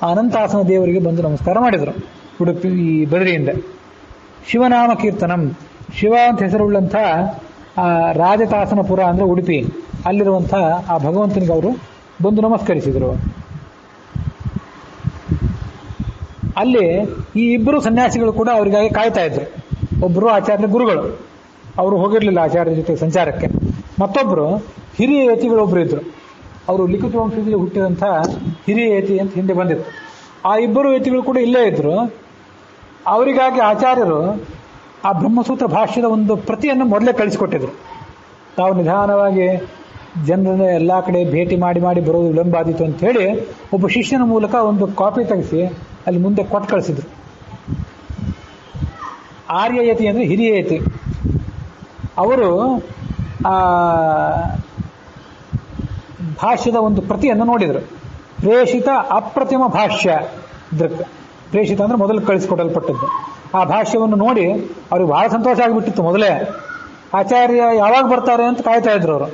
A: ಅನಂತಾಸನ ದೇವರಿಗೆ ಬಂದು ನಮಸ್ಕಾರ ಮಾಡಿದರು. ಉಡುಪಿ ಈ ಬದರಿಯಿಂದ ಶಿವನಾಮ ಕೀರ್ತನಂ, ಶಿವ ಅಂತ ಹೆಸರುಳ್ಳಂಥ ರಾಜತಾಸನಪುರ ಅಂದರೆ ಉಡುಪಿ, ಅಲ್ಲಿರುವಂಥ ಆ ಭಗವಂತನಿಗೆ ಅವರು ಬಂದು ನಮಸ್ಕರಿಸಿದರು. ಅಲ್ಲಿ ಈ ಇಬ್ಬರು ಸನ್ಯಾಸಿಗಳು ಕೂಡ ಅವರಿಗಾಗಿ ಕಾಯ್ತಾ ಇದ್ರು. ಒಬ್ಬರು ಆಚಾರ್ಯ ಗುರುಗಳು, ಅವರು ಹೋಗಿರಲಿಲ್ಲ ಆಚಾರ್ಯರ ಜೊತೆ ಸಂಚಾರಕ್ಕೆ. ಮತ್ತೊಬ್ಬರು ಹಿರಿಯ ಯತಿಗಳೊಬ್ಬರು ಇದ್ರು. ಅವರು ಲಿಖಿತ ವಂಶದಲ್ಲಿ ಹುಟ್ಟಿದಂಥ ಹಿರಿಯ ಯತಿ ಅಂತ ಹಿಂದೆ ಬಂದಿತ್ತು. ಆ ಇಬ್ಬರು ಯತಿಗಳು ಕೂಡ ಇಲ್ಲೇ ಇದ್ರು. ಅವರಿಗಾಗಿ ಆಚಾರ್ಯರು ಆ ಬ್ರಹ್ಮಸೂತ್ರ ಭಾಷ್ಯದ ಒಂದು ಪ್ರತಿಯನ್ನು ಮೊದಲೇ ಕಳಿಸಿಕೊಟ್ಟಿದ್ರು. ತಾವು ನಿಧಾನವಾಗಿ ಜನರನ್ನ ಎಲ್ಲ ಕಡೆ ಭೇಟಿ ಮಾಡಿ ಬರೋದು ವಿಳಂಬ ಆದಿತ್ತು ಅಂತ ಹೇಳಿ ಒಬ್ಬ ಶಿಷ್ಯನ ಮೂಲಕ ಒಂದು ಕಾಪಿ ತೆಗೆಸಿ ಅಲ್ಲಿ ಮುಂದೆ ಕೊಟ್ಟು ಕಳಿಸಿದ್ರು. ಆರ್ಯಯತಿ ಅಂದರೆ ಹಿರಿಯ ಯತಿ. ಅವರು ಆ ಭಾಷ್ಯದ ಒಂದು ಪ್ರತಿಯನ್ನು ನೋಡಿದರು. ಪ್ರೇಷಿತ ಅಪ್ರತಿಮ ಭಾಷ್ಯ ದೃಕ್. ಪ್ರೇಷಿತ ಅಂದರೆ ಮೊದಲು ಕಳಿಸಿಕೊಡಲ್ಪಟ್ಟದ್ದು. ಆ ಭಾಷ್ಯವನ್ನು ನೋಡಿ ಅವ್ರಿಗೆ ಬಹಳ ಸಂತೋಷ ಆಗಿಬಿಟ್ಟಿತ್ತು. ಮೊದಲೇ ಆಚಾರ್ಯ ಯಾವಾಗ ಬರ್ತಾರೆ ಅಂತ ಕಾಯ್ತಾ ಇದ್ರು ಅವರು.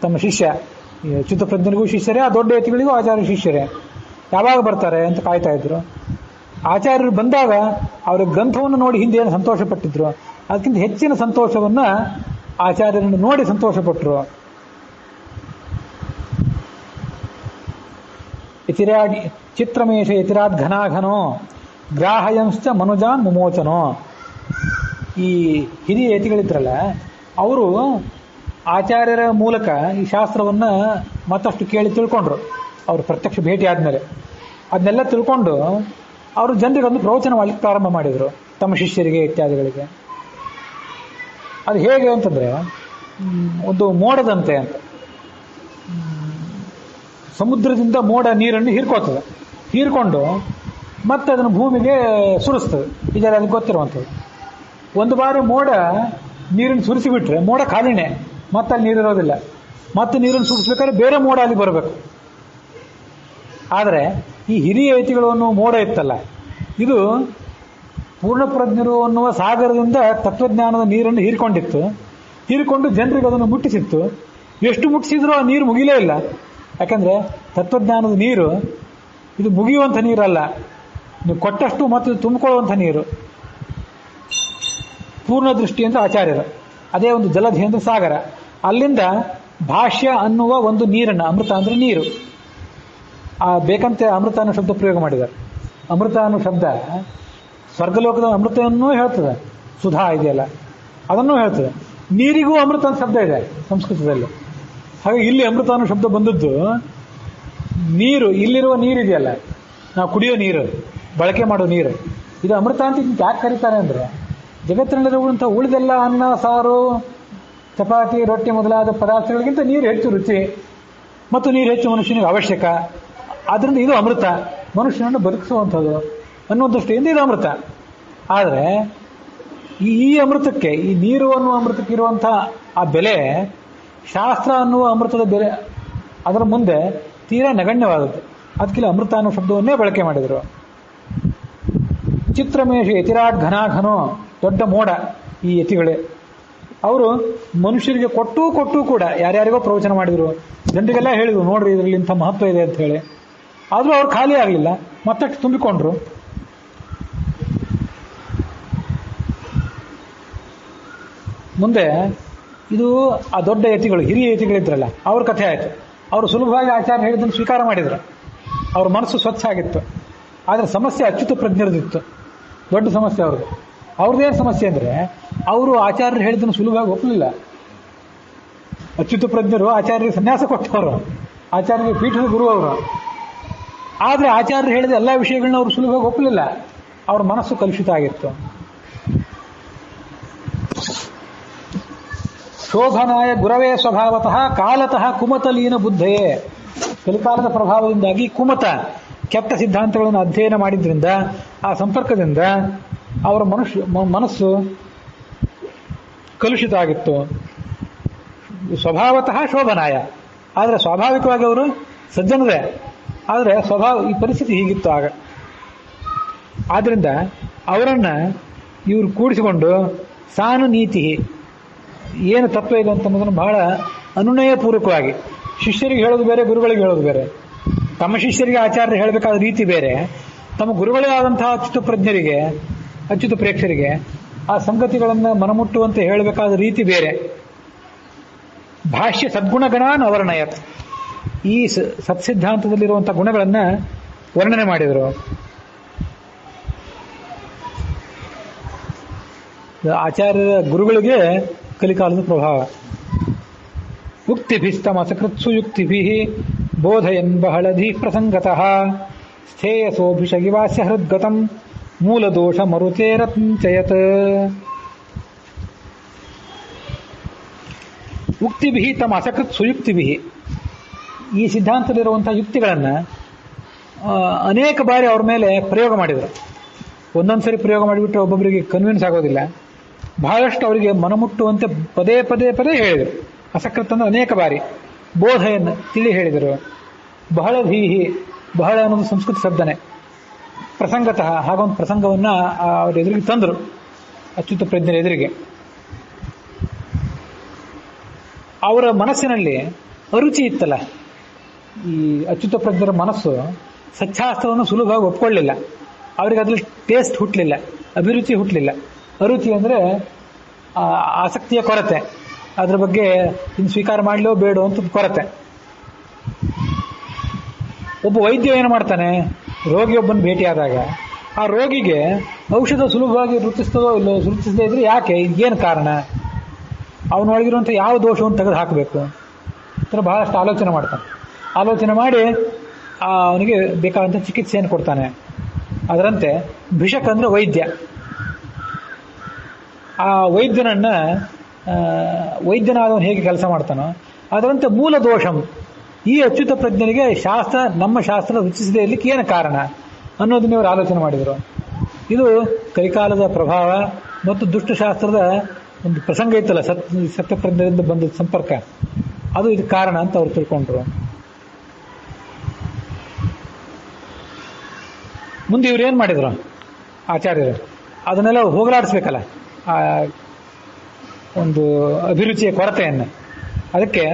A: ತಮ್ಮ ಶಿಷ್ಯ ಚ್ಯುತಪ್ರಜ್ಞನಿಗೂ ಶಿಷ್ಯರೇ, ಆ ದೊಡ್ಡ ಯತಿಗಳಿಗೂ ಆಚಾರ್ಯ ಶಿಷ್ಯರೇ, ಯಾವಾಗ ಬರ್ತಾರೆ ಅಂತ ಕಾಯ್ತಾ ಇದ್ರು. ಆಚಾರ್ಯರು ಬಂದಾಗ ಅವರ ಗ್ರಂಥವನ್ನು ನೋಡಿ ಹಿಂದೆ ಏನು ಸಂತೋಷ ಪಟ್ಟಿದ್ರು, ಅದಕ್ಕಿಂತ ಹೆಚ್ಚಿನ ಸಂತೋಷವನ್ನ ಆಚಾರ್ಯರನ್ನು ನೋಡಿ ಸಂತೋಷಪಟ್ಟರು. ಯತಿರಾಡ್ ಚಿತ್ರಮೇಶ ಯತಿರಾದ್ ಘನಾಘನೋ ಗ್ರಾಹಯಂಶ್ಚ ಮನುಜಾನ್ ಮುಮೋಚನೋ. ಈ ಹಿರಿಯ ಯತಿಗಳಿದ್ರಲ್ಲ, ಅವರು ಆಚಾರ್ಯರ ಮೂಲಕ ಈ ಶಾಸ್ತ್ರವನ್ನ ಮತ್ತಷ್ಟು ಕೇಳಿ ತಿಳ್ಕೊಂಡ್ರು. ಅವರು ಪ್ರತ್ಯಕ್ಷ ಭೇಟಿ ಆದಮೇಲೆ ಅದನ್ನೆಲ್ಲ ತಿಳ್ಕೊಂಡು ಅವರು ಜನರಿಗೆ ಒಂದು ಪ್ರವಚನ ಮಾಡಲಿಕ್ಕೆ ಪ್ರಾರಂಭ ಮಾಡಿದರು, ತಮ್ಮ ಶಿಷ್ಯರಿಗೆ ಇತ್ಯಾದಿಗಳಿಗೆ. ಅದು ಹೇಗೆ ಅಂತಂದ್ರೆ, ಒಂದು ಮೋಡದಂತೆ ಅಂತ. ಸಮುದ್ರದಿಂದ ಮೋಡ ನೀರನ್ನು ಹೀರ್ಕೋತದೆ, ಹೀರ್ಕೊಂಡು ಮತ್ತೆ ಅದನ್ನು ಭೂಮಿಗೆ ಸುರಿಸ್ತದೆ. ಇದೆಲ್ಲ ಅದಕ್ಕೆ ಗೊತ್ತಿರುವಂಥದ್ದು. ಒಂದು ಬಾರಿ ಮೋಡ ನೀರನ್ನು ಸುರಿಸಿಬಿಟ್ರೆ ಮೋಡ ಖಾಲಿನೇ, ಮತ್ತೆ ಅಲ್ಲಿ ನೀರಿರೋದಿಲ್ಲ. ಮತ್ತೆ ನೀರನ್ನು ಸುರಿಸ್ಬೇಕಾದ್ರೆ ಬೇರೆ ಮೋಡ ಅಲ್ಲಿ ಬರಬೇಕು. ಆದರೆ ಈ ಹಿರಿಯ ಯತಿಗಳು ಅನ್ನುವ ಮೋಡ ಇತ್ತಲ್ಲ, ಇದು ಪೂರ್ಣಪ್ರಜ್ಞರು ಅನ್ನುವ ಸಾಗರದಿಂದ ತತ್ವಜ್ಞಾನದ ನೀರನ್ನು ಹೀರ್ಕೊಂಡಿತ್ತು. ಹೀರಿಕೊಂಡು ಜನರಿಗೆ ಅದನ್ನು ಮುಟ್ಟಿಸಿತ್ತು. ಎಷ್ಟು ಮುಟ್ಟಿಸಿದ್ರೂ ಆ ನೀರು ಮುಗಿಲೇ ಇಲ್ಲ. ಯಾಕಂದ್ರೆ ತತ್ವಜ್ಞಾನದ ನೀರು ಇದು ಮುಗಿಯುವಂಥ ನೀರಲ್ಲ, ನೀವು ಕೊಟ್ಟಷ್ಟು ಮತ್ತು ತುಂಬಿಕೊಳ್ಳುವಂಥ ನೀರು. ಪೂರ್ಣ ದೃಷ್ಟಿ ಅಂದರೆ ಆಚಾರ್ಯರು, ಅದೇ ಒಂದು ಜಲಧಿ ಅಂದರೆ ಸಾಗರ. ಅಲ್ಲಿಂದ ಭಾಷ್ಯ ಅನ್ನುವ ಒಂದು ನೀರನ್ನು, ಅಮೃತ ಅಂದರೆ ನೀರು, ಬೇಕಂತೆ ಅಮೃತ ಅನ್ನೋ ಶಬ್ದ ಪ್ರಯೋಗ ಮಾಡಿದ್ದಾರೆ. ಅಮೃತ ಅನ್ನೋ ಶಬ್ದ ಸ್ವರ್ಗಲೋಕದ ಅಮೃತವನ್ನೂ ಹೇಳ್ತದೆ, ಸುಧಾ ಇದೆಯಲ್ಲ ಅದನ್ನೂ ಹೇಳ್ತದೆ. ನೀರಿಗೂ ಅಮೃತ ಅಂತ ಶಬ್ದ ಇದೆ ಸಂಸ್ಕೃತದಲ್ಲಿ. ಹಾಗೆ ಇಲ್ಲಿ ಅಮೃತ ಅನ್ನೋ ಶಬ್ದ ಬಂದದ್ದು ನೀರು, ಇಲ್ಲಿರುವ ನೀರಿದೆಯಲ್ಲ, ನಾವು ಕುಡಿಯೋ ನೀರು, ಬಳಕೆ ಮಾಡೋ ನೀರು, ಇದು ಅಮೃತ ಅಂತ ಯಾಕೆ ಕರೀತಾರೆ ಅಂದರೆ, ಜಗತ್ತಿನಲ್ಲಿರುವಂಥ ಉಳಿದೆಲ್ಲ ಅನ್ನ, ಸಾರು, ಚಪಾತಿ, ರೊಟ್ಟಿ ಮೊದಲಾದ ಪದಾರ್ಥಗಳಿಗಿಂತ ನೀರು ಹೆಚ್ಚು ರುಚಿ ಮತ್ತು ನೀರು ಹೆಚ್ಚು ಮನುಷ್ಯನಿಗೆ ಅವಶ್ಯಕ. ಆದ್ದರಿಂದ ಇದು ಅಮೃತ, ಮನುಷ್ಯನನ್ನು ಬದುಕಿಸುವಂಥದ್ದು ಅನ್ನೋ ದೃಷ್ಟಿಯಿಂದ ಇದು ಅಮೃತ. ಆದರೆ ಈ ಅಮೃತಕ್ಕೆ, ಈ ನೀರು ಅನ್ನುವ ಅಮೃತಕ್ಕೆ ಇರುವಂಥ ಆ ಬೆಲೆ, ಶಾಸ್ತ್ರ ಅನ್ನುವ ಅಮೃತದ ಬೆಲೆ ಅದರ ಮುಂದೆ ತೀರಾ ನಗಣ್ಯವಾದದ್ದು. ಅದಕ್ಕಿಲ್ಲ ಅಮೃತ ಅನ್ನೋ ಶಬ್ದವನ್ನೇ ಬಳಕೆ ಮಾಡಿದರು. ಚಿತ್ರಮೇಶ ಯತಿರಾಟ್ ಘನಾಘನೋ, ದೊಡ್ಡ ಮೋಡ ಈ ಯತಿಗಳೇ. ಅವರು ಮನುಷ್ಯರಿಗೆ ಕೊಟ್ಟು ಕೂಡ ಯಾರ್ಯಾರಿಗೋ ಪ್ರವಚನ ಮಾಡಿದರು, ಜನರಿಗೆಲ್ಲ ಹೇಳಿದರು, ನೋಡ್ರಿ ಇದರಲ್ಲಿ ಇಂಥ ಮಹತ್ವ ಇದೆ ಅಂತ ಹೇಳಿ. ಆದರೂ ಅವ್ರು ಖಾಲಿ ಆಗಲಿಲ್ಲ, ಮತ್ತಷ್ಟು ತುಂಬಿಕೊಂಡ್ರು. ಮುಂದೆ ಇದು ಆ ದೊಡ್ಡ ಯತಿಗಳು, ಹಿರಿಯ ಯತಿಗಳಿದ್ರಲ್ಲ, ಅವ್ರ ಕಥೆ ಆಯಿತು. ಅವರು ಸುಲಭವಾಗಿ ಆಚಾರ್ಯ ಹೇಳಿದ್ದನ್ನು ಸ್ವೀಕಾರ ಮಾಡಿದರು. ಅವ್ರ ಮನಸ್ಸು ಸ್ವಚ್ಛ ಆಗಿತ್ತು. ಆದರೆ ಸಮಸ್ಯೆ ಅಚ್ಯುತ ಪ್ರಜ್ಞರದಿತ್ತು, ದೊಡ್ಡ ಸಮಸ್ಯೆ ಅವ್ರದ್ದು. ಅವ್ರದ್ದೇನು ಸಮಸ್ಯೆ ಅಂದರೆ, ಅವರು ಆಚಾರ್ಯರು ಹೇಳಿದ್ದನ್ನು ಸುಲಭವಾಗಿ ಒಪ್ಪಲಿಲ್ಲ. ಅಚ್ಯುತ ಪ್ರಜ್ಞರು ಆಚಾರ್ಯರಿಗೆ ಸನ್ಯಾಸ ಕೊಟ್ಟವರು, ಆಚಾರ್ಯರಿಗೆ ಪೀಠದ ಗುರು ಅವರು. ಆದರೆ ಆಚಾರ್ಯರು ಹೇಳಿದ ಎಲ್ಲ ವಿಷಯಗಳನ್ನ ಅವರು ಸುಲಭವಾಗಿ ಒಪ್ಪಲಿಲ್ಲ. ಅವ್ರ ಮನಸ್ಸು ಕಲುಷಿತ ಆಗಿತ್ತು. ಶೋಭನಾಯ ಗುರವೇ ಸ್ವಭಾವತಃ ಕಾಲತಃ ಕುಮತಲೀನ ಬುದ್ಧಯೇ. ಕಲಿಕಾಲದ ಪ್ರಭಾವದಿಂದಾಗಿ ಕುಮತ ಕೆಟ್ಟ ಸಿದ್ಧಾಂತಗಳನ್ನು ಅಧ್ಯಯನ ಮಾಡಿದ್ರಿಂದ, ಆ ಸಂಪರ್ಕದಿಂದ ಅವರ ಮನಸ್ಸು ಕಲುಷಿತ ಆಗಿತ್ತು. ಸ್ವಭಾವತಃ ಶೋಭನಾಯ, ಆದರೆ ಸ್ವಾಭಾವಿಕವಾಗಿ ಅವರು ಸಜ್ಜನರೇ, ಆದರೆ ಈ ಪರಿಸ್ಥಿತಿ ಹೀಗಿತ್ತು ಆಗ. ಆದ್ರಿಂದ ಅವರನ್ನ ಇವರು ಕೂಡಿಸಿಕೊಂಡು ಸಾನು ನೀತಿ ಏನು ತತ್ವ ಇದೆ ಅಂತನ್ನೋದನ್ನು ಬಹಳ ಅನುನಯಪೂರ್ವಕವಾಗಿ ಶಿಷ್ಯರಿಗೆ ಹೇಳೋದು ಬೇರೆ, ಗುರುಗಳಿಗೆ ಹೇಳೋದು ಬೇರೆ. ತಮ್ಮ ಶಿಷ್ಯರಿಗೆ ಆಚಾರ್ಯರು ಹೇಳಬೇಕಾದ ರೀತಿ ಬೇರೆ, ತಮ್ಮ ಗುರುಗಳೇ ಆದಂತಹ ಅಚ್ಯುತ ಪ್ರೇಕ್ಷರಿಗೆ ಆ ಸಂಗತಿಗಳನ್ನು ಮನಮುಟ್ಟುವಂತೆ ಹೇಳಬೇಕಾದ ರೀತಿ ಬೇರೆ. ಭಾಷ್ಯ ಸದ್ಗುಣಗಣಾನ್ ಅವರ್ಣಯತ್, ಈ ಸತ್ಸಿದ್ಧಾಂತದಲ್ಲಿರುವಂಥ ಗುಣಗಳನ್ನು ವರ್ಣನೆ ಮಾಡಿದರು. ಆಚಾರ್ಯರ ಗುರುಗಳಿಗೆ ಕಲಿಕಾಲದ ಪ್ರಭಾವ. ಉಕ್ತಿಭಿಸ್ತಮಸಕೃತ್ಸು ಯುಕ್ತಿಭಿ ಬೋಧಯನ್ ಬಹಳಧಿ ಪ್ರಸಂಗತಃ ಸ್ಥೇಯಸೋಭಿಷಗಿವಾಸ್ಯ ಹೃದ್ಗತಂ ಮೂಲದೋಷ ಮರುತೇರತ್ಯಯತ್. ಉಕ್ತಿಭಿ ತಮ್ಮ ಅಸಕೃತ್ ಸುಯುಕ್ತಿಭಿ, ಈ ಸಿದ್ಧಾಂತದಲ್ಲಿರುವಂಥ ಯುಕ್ತಿಗಳನ್ನು ಅನೇಕ ಬಾರಿ ಅವ್ರ ಮೇಲೆ ಪ್ರಯೋಗ ಮಾಡಿದರು. ಒಂದೊಂದು ಸರಿ ಪ್ರಯೋಗ ಮಾಡಿಬಿಟ್ರೆ ಒಬ್ಬೊಬ್ಬರಿಗೆ ಕನ್ವಿನ್ಸ್ ಆಗೋದಿಲ್ಲ. ಬಹಳಷ್ಟು ಅವರಿಗೆ ಮನಮುಟ್ಟುವಂತೆ ಪದೇ ಪದೇ ಪದೇ ಹೇಳಿದರು. ಅಸಕೃತ್ ಅಂದ್ರೆ ಅನೇಕ ಬಾರಿ. ಬೋಧೆಯನ್ನು ತಿಳಿ ಹೇಳಿದರು. ಬಹಳ ಧೀಹಿ, ಬಹಳ ಅನ್ನೋದು ಸಂಸ್ಕೃತ ಶಬ್ದನೆ. ಪ್ರಸಂಗತಃ, ಹಾಗೊಂದು ಪ್ರಸಂಗವನ್ನು ಅವ್ರ ಎದುರಿಗೆ ತಂದರು, ಅಚ್ಯುತ ಪ್ರಜ್ಞರ ಎದುರಿಗೆ. ಅವರ ಮನಸ್ಸಿನಲ್ಲಿ ಅರುಚಿ ಇತ್ತಲ್ಲ, ಈ ಅಚ್ಯುತ ಪ್ರಜ್ಞರ ಮನಸ್ಸು ಸಚ್ಚಾಸ್ತ್ರವನ್ನು ಸುಲಭವಾಗಿ ಒಪ್ಕೊಳ್ಳಿಲ್ಲ. ಅವರಿಗೆ ಅದ್ರಲ್ಲಿ ಟೇಸ್ಟ್ ಹುಟ್ಟಲಿಲ್ಲ, ಅಭಿರುಚಿ ಹುಟ್ಟಲಿಲ್ಲ. ಅರುಚಿ ಅಂದರೆ ಆಸಕ್ತಿಯ ಕೊರತೆ, ಅದ್ರ ಬಗ್ಗೆ ಇನ್ನು ಸ್ವೀಕಾರ ಮಾಡಲೋ ಬೇಡೋ ಅಂತ ಕೊರತೆ. ಒಬ್ಬ ವೈದ್ಯ ಏನು ಮಾಡ್ತಾನೆ, ರೋಗಿಯೊಬ್ಬನ ಭೇಟಿಯಾದಾಗ ಆ ರೋಗಿಗೆ ಔಷಧ ಸುಲಭವಾಗಿ ರುಚಿಸ್ತದೋ ಇಲ್ಲೋ, ರುಚಿಸದೇ ಇದ್ರೆ ಯಾಕೆ, ಏನು ಕಾರಣ, ಅವನೊಳಗಿರುವಂಥ ಯಾವ ದೋಷವನ್ನು ತೆಗೆದು ಹಾಕಬೇಕು ಅಂತ ಬಹಳಷ್ಟು ಆಲೋಚನೆ ಮಾಡ್ತಾನೆ. ಆಲೋಚನೆ ಮಾಡಿ ಅವನಿಗೆ ಬೇಕಾದಂಥ ಚಿಕಿತ್ಸೆಯನ್ನು ಕೊಡ್ತಾನೆ. ಅದರಂತೆ ಭಿಷಕ್ ಅಂದರೆ ವೈದ್ಯ. ಆ ವೈದ್ಯನಾದವನು ಹೇಗೆ ಕೆಲಸ ಮಾಡ್ತಾನೋ ಅದರಂತೆ ಮೂಲ ದೋಷಂ, ಈ ಅಚ್ಯುತ ಪ್ರಜ್ಞನಿಗೆ ನಮ್ಮ ಶಾಸ್ತ್ರ ರುಚಿಸದೇ ಇರಲಿಕ್ಕೆ ಏನು ಕಾರಣ ಅನ್ನೋದನ್ನ ಇವರು ಆಲೋಚನೆ ಮಾಡಿದರು. ಇದು ಕಲಿಕಾಲದ ಪ್ರಭಾವ ಮತ್ತು ದುಷ್ಟಶಾಸ್ತ್ರದ ಒಂದು ಪ್ರಸಂಗ ಇತ್ತಲ್ಲ, ಸತ್ಯಪ್ರಜ್ಞರಿಂದ ಬಂದ ಸಂಪರ್ಕ, ಅದು ಇದು ಕಾರಣ ಅಂತ ಅವ್ರು ತಿಳ್ಕೊಂಡ್ರು. ಮುಂದೆ ಇವ್ರು ಏನು ಮಾಡಿದ್ರು ಆಚಾರ್ಯರು, ಅದನ್ನೆಲ್ಲ ಹೋಗಲಾಡಿಸ್ಬೇಕಲ್ಲ ಆ ಒಂದು ಅಭಿರುಚಿಯ ಕೊರತೆಯನ್ನು. ಅದಕ್ಕೆ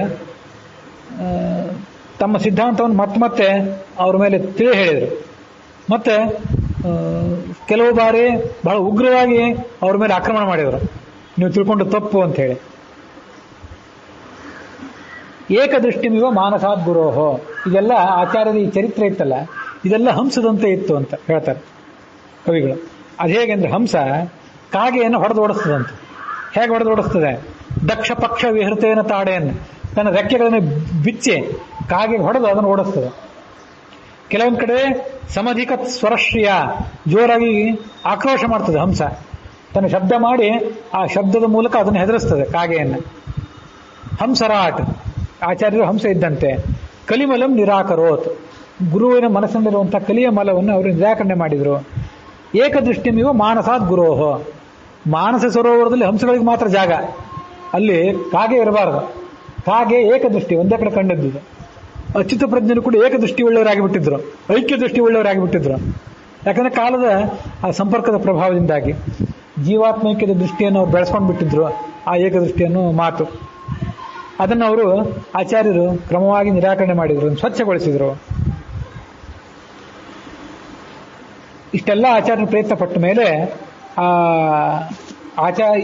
A: ತಮ್ಮ ಸಿದ್ಧಾಂತವನ್ನು ಮತ್ತೆ ಅವ್ರ ಮೇಲೆ ತಿಳಿ ಹೇಳಿದರು. ಮತ್ತೆ ಕೆಲವು ಬಾರಿ ಬಹಳ ಉಗ್ರವಾಗಿ ಅವ್ರ ಮೇಲೆ ಆಕ್ರಮಣ ಮಾಡಿದರು, ನೀವು ತಿಳ್ಕೊಂಡು ತಪ್ಪು ಅಂತ ಹೇಳಿ. ಏಕದೃಷ್ಟಿಮಿವ ಮಾನಸಾತ್ ಗುರೋಹೋ, ಇದೆಲ್ಲ ಆಚಾರ್ಯದ ಈ ಚರಿತ್ರೆ ಇತ್ತಲ್ಲ, ಇದೆಲ್ಲ ಹಂಸದಂತೆ ಇತ್ತು ಅಂತ ಹೇಳ್ತಾರೆ ಕವಿಗಳು. ಅದು ಹೇಗೆ ಅಂದರೆ, ಹಂಸ ಕಾಗೆಯನ್ನು ಹೊಡೆದೋಡಿಸ್ತದಂತೆ. ಹೇಗೆ ಹೊಡೆದೋಡಿಸ್ತದೆ? ದಕ್ಷ ಪಕ್ಷ ವಿಹೃತೇನ ತಾಡೆಯನ್ನು ತನ್ನ ರೆಕ್ಕೆಗಳನ್ನು ಬಿಚ್ಚಿ ಕಾಗೆಗೆ ಹೊಡೆದು ಅದನ್ನು ಓಡಿಸ್ತದೆ. ಕೆಲವೊಂದು ಕಡೆ ಸಮಧಿಕ ಸ್ವರಶ್ರಿಯ, ಜೋರಾಗಿ ಆಕ್ರೋಶ ಮಾಡ್ತದೆ ಹಂಸ. ತನ್ನ ಶಬ್ದ ಮಾಡಿ ಆ ಶಬ್ದದ ಮೂಲಕ ಅದನ್ನು ಹೆದರಿಸ್ತದೆ ಕಾಗೆಯನ್ನು. ಹಂಸರಾಟ್, ಆಚಾರ್ಯರು ಹಂಸ ಇದ್ದಂತೆ. ಕಲಿಮಲಂ ನಿರಾಕರೋತ್, ಗುರುವಿನ ಮನಸ್ಸಿನಲ್ಲಿರುವಂಥ ಕಲಿಯ ಮಲವನ್ನು ಅವರು ನಿರಾಕರಣೆ ಮಾಡಿದರು. ಏಕದೃಷ್ಟಿಮಿವ ಮಾನಸಾತ್ ಗುರೋಹೋ, ಮಾನಸ ಸರೋವರದಲ್ಲಿ ಹಂಸಗಳಿಗೆ ಮಾತ್ರ ಜಾಗ, ಅಲ್ಲಿ ಕಾಗೆ ಇರಬಾರದು. ಕಾಗೆ ಏಕದೃಷ್ಟಿ, ಒಂದೇ ಕಡೆ ಕಂಡದ್ದು. ಅಚ್ಯುತ ಪ್ರಜ್ಞರು ಕೂಡ ಏಕದೃಷ್ಟಿ ಉಳ್ಳವರಾಗಿಬಿಟ್ಟಿದ್ರು, ಐಕ್ಯ ದೃಷ್ಟಿ ಉಳ್ಳವರಾಗಿಬಿಟ್ಟಿದ್ರು. ಯಾಕಂದ್ರೆ ಕಾಲದ ಆ ಸಂಪರ್ಕದ ಪ್ರಭಾವದಿಂದಾಗಿ ಜೀವಾತ್ಮೈಕ್ಯದ ದೃಷ್ಟಿಯನ್ನು ಅವ್ರು ಬೆಳೆಸ್ಕೊಂಡು ಬಿಟ್ಟಿದ್ರು, ಆ ಏಕದೃಷ್ಟಿಯನ್ನು ಮಾತು. ಅದನ್ನು ಅವರು ಆಚಾರ್ಯರು ಕ್ರಮವಾಗಿ ನಿರಾಕರಣೆ ಮಾಡಿದರು, ಸ್ವಚ್ಛಗೊಳಿಸಿದರು. ಇಷ್ಟೆಲ್ಲ ಆಚಾರ್ಯರು ಪ್ರಯತ್ನ ಪಟ್ಟ ಮೇಲೆ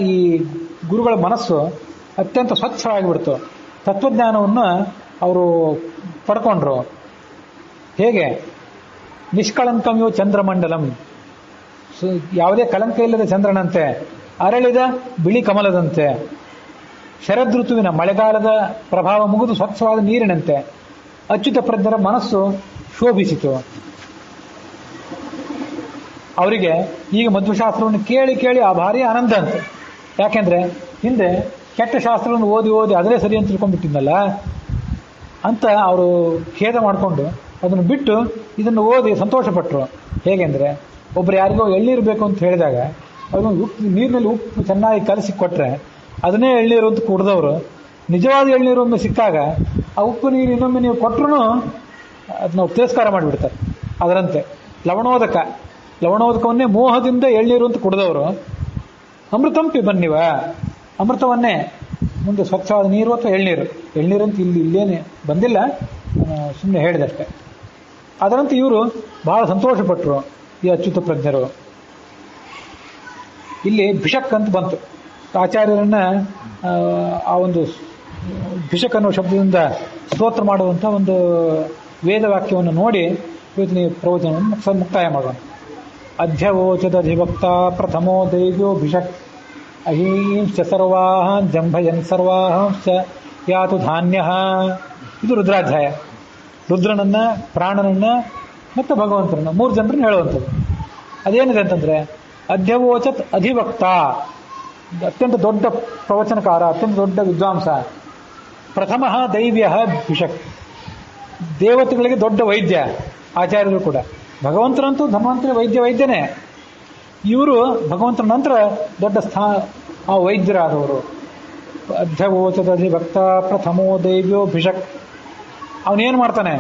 A: ಈ ಗುರುಗಳ ಮನಸ್ಸು ಅತ್ಯಂತ ಸ್ವಚ್ಛವಾಗಿಬಿಡ್ತು. ತತ್ವಜ್ಞಾನವನ್ನು ಅವರು ಪಡ್ಕೊಂಡ್ರು. ಹೇಗೆ? ನಿಷ್ಕಳಂಕಮ್ಯೋ ಚಂದ್ರಮಂಡಲಂ, ಯಾವುದೇ ಕಳಂಕ ಇಲ್ಲದ ಚಂದ್ರನಂತೆ, ಅರಳಿದ ಬಿಳಿ ಕಮಲದಂತೆ, ಶರದೃತುವಿನ ಮಳೆಗಾಲದ ಪ್ರಭಾವ ಮುಗಿದು ಸ್ವಚ್ಛವಾದ ನೀರಿನಂತೆ ಅಚ್ಯುತ ಪ್ರಜ್ಞರ ಮನಸ್ಸು ಶೋಭಿಸಿತು. ಅವರಿಗೆ ಈಗ ಮಧ್ವಶಾಸ್ತ್ರವನ್ನು ಕೇಳಿ ಕೇಳಿ ಆ ಭಾರಿ ಆನಂದ ಅಂತ. ಯಾಕೆಂದ್ರೆ ಹಿಂದೆ ಕೆಟ್ಟ ಶಾಸ್ತ್ರವನ್ನು ಓದಿ ಓದಿ ಅದರೇ ಸರಿ ಅಂತ ತಿಳ್ಕೊಂಡ್ಬಿಟ್ಟಿದ್ನಲ್ಲ ಅಂತ ಅವರು ಖೇದ ಮಾಡಿಕೊಂಡು ಅದನ್ನು ಬಿಟ್ಟು ಇದನ್ನು ಓದಿ ಸಂತೋಷಪಟ್ಟರು. ಹೇಗೆಂದರೆ ಒಬ್ರು ಯಾರಿಗೋ ಎಳ್ನೀರು ಬೇಕು ಅಂತ ಹೇಳಿದಾಗ ಅದನ್ನು ನೀರಿನಲ್ಲಿ ಉಪ್ಪು ಚೆನ್ನಾಗಿ ಕಲಸಿ ಕೊಟ್ಟರೆ ಅದನ್ನೇ ಎಳ್ನೀರು ಅಂತ ಕುಡ್ದವರು ನಿಜವಾದ ಎಳ್ನೀರು ಒಮ್ಮೆ ಸಿಕ್ಕಾಗ ಆ ಉಪ್ಪು ನೀರು ಇನ್ನೊಮ್ಮೆ ನೀವು ಕೊಟ್ಟರು ಅದನ್ನ ತಿರಸ್ಕಾರ ಮಾಡಿಬಿಡ್ತಾರೆ. ಅದರಂತೆ ಲವಣೋದಕವನ್ನೇ ಮೋಹದಿಂದ ಎಳ್ನೀರು ಅಂತ ಕುಡ್ದವರು ಅಮೃತಂಪಿ ಬನ್ನಿವ, ಅಮೃತವನ್ನೇ ಮುಂದೆ ಸ್ವಚ್ಛವಾದ ನೀರು ಅಥವಾ ಎಳ್ನೀರು ಅಂತ ಇಲ್ಲೇನೆ ಬಂದಿಲ್ಲ, ಸುಮ್ಮನೆ ಹೇಳಿದಷ್ಟೆ. ಅದರಂತೆ ಇವರು ಬಹಳ ಸಂತೋಷಪಟ್ಟರು ಈ ಅಚ್ಯುತ ಪ್ರಜ್ಞರು. ಇಲ್ಲಿ ಭಿಷಕ್ ಅಂತ ಬಂತು. ಆಚಾರ್ಯರನ್ನ ಆ ಒಂದು ಭಿಷಕ್ ಅನ್ನೋ ಶಬ್ದದಿಂದ ಸ್ತೋತ್ರ ಮಾಡುವಂಥ ಒಂದು ವೇದವಾಕ್ಯವನ್ನು ನೋಡಿ ಇವತ್ತಿನ ಪ್ರವಚನವನ್ನು ಮುಕ್ತಾಯ ಮಾಡೋಣ. ಅಧ್ಯವೋಚದಧಿಭಕ್ತ ಪ್ರಥಮೋ ದೈವ್ಯೋ ಭಿಷಕ್ ಅಹೀಂಶ್ಚ ಸರ್ವಾಹಂ ಜಂಭಯನ್ ಸರ್ವಾಹಂಶ್ಚ ಯಾತು ಧಾನ್ಯ. ಇದು ರುದ್ರಾಧ್ಯಾಯ. ರುದ್ರನನ್ನ, ಪ್ರಾಣನನ್ನ ಮತ್ತು ಭಗವಂತನನ್ನ 3 ಜನರನ್ನು ಹೇಳುವಂಥದ್ದು. ಅದೇನಿದೆ ಅಂತಂದ್ರೆ ಅಧ್ಯವೋಚತ್ ಅಧಿಭಕ್ತ, ಅತ್ಯಂತ ದೊಡ್ಡ ಪ್ರವಚನಕಾರ, ಅತ್ಯಂತ ದೊಡ್ಡ ವಿದ್ವಾಂಸ. ಪ್ರಥಮ ದೈವ್ಯ ಭಿಷಕ್, ದೇವತೆಗಳಿಗೆ ದೊಡ್ಡ ವೈದ್ಯ ಆಚಾರ್ಯರು ಕೂಡ. ಭಗವಂತನಂತೂ ಧನ್ವಂತರಿ ವೈದ್ಯನೇ. ಇವರು ಭಗವಂತನ ನಂತರ ದೊಡ್ಡ ವೈದ್ಯರಾದವರು. ಅಧ್ಯವೋಚದಧಿಭಕ್ತ ಪ್ರಥಮೋ ದೈವ್ಯೋ ಭಿಷಕ್. ಅವನೇನು ಮಾಡ್ತಾನೆ?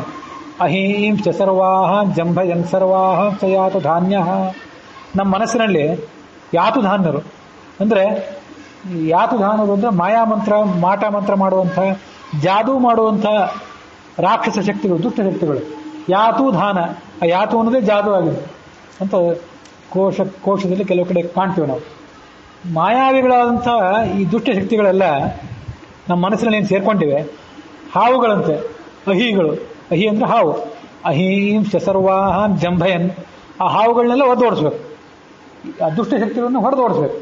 A: ಅಹೀಂಶ್ಚ ಸರ್ವಾಹ ಜಂಭಯನ್ ಸರ್ವಾಹ ಚ ಯಾತು ಧಾನ್ಯ. ನಮ್ಮ ಮನಸ್ಸಿನಲ್ಲಿ ಯಾತುಧಾನ್ಯರು ಅಂದರೆ ಯಾತುಧಾನರು ಅಂದರೆ ಮಾಯಾಮಂತ್ರ, ಮಾಟ ಮಂತ್ರ ಮಾಡುವಂಥ, ಜಾದೂ ಮಾಡುವಂಥ ರಾಕ್ಷಸ ಶಕ್ತಿಗಳು, ದುಷ್ಟ ಶಕ್ತಿಗಳು. ಯಾತುಧಾನ, ಆ ಯಾತು ಅನ್ನೋದೇ ಜಾದೂ ಆಗಿದೆ ಅಂತ ಕೋಶದಲ್ಲಿ ಕೆಲವು ಕಡೆ ಕಾಣ್ತೀವಿ ನಾವು. ಮಾಯಾವಿಗಳಾದಂಥ ಈ ದುಷ್ಟ ಶಕ್ತಿಗಳೆಲ್ಲ ನಮ್ಮ ಮನಸ್ಸಿನಲ್ಲಿ ಏನು ಸೇರ್ಕೊಂಡಿವೆ. ಹಾವುಗಳಂತೆ, ಅಹಿಗಳು. ಅಹಿ ಅಂದರೆ ಹಾವು. ಅಹೀಂಶ್ಚ ಸರ್ವಾಹಂ ಜಂಭಯನ್. ಆ ಹಾವುಗಳನ್ನೆಲ್ಲ ಹೊಡೆದೋಡಿಸ್ಬೇಕು, ಆ ದುಷ್ಟ ಶಕ್ತಿಗಳನ್ನು ಹೊಡೆದೋಡಿಸ್ಬೇಕು.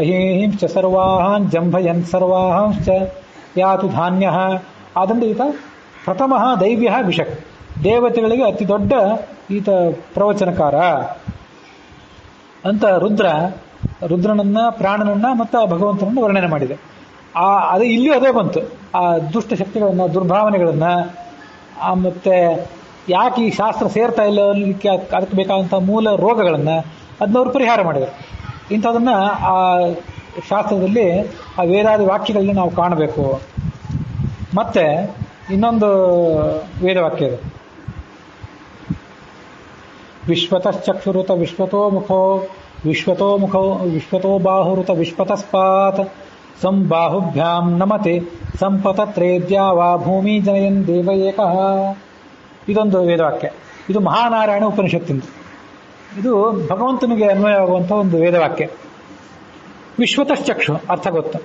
A: ಅಹೀಂಶ್ಚ ಸರ್ವಾಹಂ ಜಂಭಯನ್ ಸರ್ವಾಹಂಶ್ಚ ಯಾತು ಧಾನ್ಯ. ಆದ್ದರಿಂದ ಈತ ಪ್ರಥಮ ದೈವ್ಯ ಭಿಷಕ್, ದೇವತೆಗಳಿಗೆ ಅತಿ ದೊಡ್ಡ ಈತ ಪ್ರವಚನಕಾರ ಅಂತ ರುದ್ರನನ್ನ, ಪ್ರಾಣನನ್ನ ಮತ್ತು ಭಗವಂತನನ್ನು ವರ್ಣನೆ ಮಾಡಿದೆ. ಅದೇ ಇಲ್ಲಿಯೂ ಅದೇ ಬಂತು. ಆ ದುಷ್ಟ ಶಕ್ತಿಗಳನ್ನು, ದುರ್ಭಾವನೆಗಳನ್ನು, ಮತ್ತೆ ಯಾಕೆ ಈ ಶಾಸ್ತ್ರ ಸೇರ್ತಾ ಇಲ್ಲ ಅಲ್ಲಿಕ್ಕೆ ಅದಕ್ಕೆ ಬೇಕಾದಂಥ ಮೂಲ ರೋಗಗಳನ್ನು ಅದನ್ನವರು ಪರಿಹಾರ ಮಾಡಿದರು. ಇಂಥದನ್ನು ಆ ಶಾಸ್ತ್ರದಲ್ಲಿ, ಆ ವೇದಾದಿ ವಾಕ್ಯಗಳಲ್ಲಿ ನಾವು ಕಾಣಬೇಕು. ಮತ್ತೆ ಇನ್ನೊಂದು ವೇದವಾಕ್ಯ ಇದೆ. ವಿಶ್ವತಶ್ಚಕ್ಷುರುತ ವಿಶ್ವತೋ ಮುಖೋ ವಿಶ್ವತೋ ಬಾಹುರುತ ವಿಶ್ವತಸ್ಪಾತ್ ಸಂಬಾಹುಭ್ಯಾಂ ನಮತೆ ಸಂಪತತ್ರೇದ್ಯಾವಾ ಭೂಮಿ ಜನಯನ್ ದೇವ ಏಕಃ. ಇದೊಂದು ವೇದವಾಕ್ಯ. ಇದು ಮಹಾನಾರಾಯಣ ಉಪನಿಷತ್ತಿಂದ. ಇದು ಭಗವಂತನಿಗೆ ಅನ್ವಯವಾಗುವಂಥ ಒಂದು ವೇದವಾಕ್ಯ. ವಿಶ್ವತಶ್ಚಕ್ಷು ಅರ್ಥ ಗೊತ್ತು.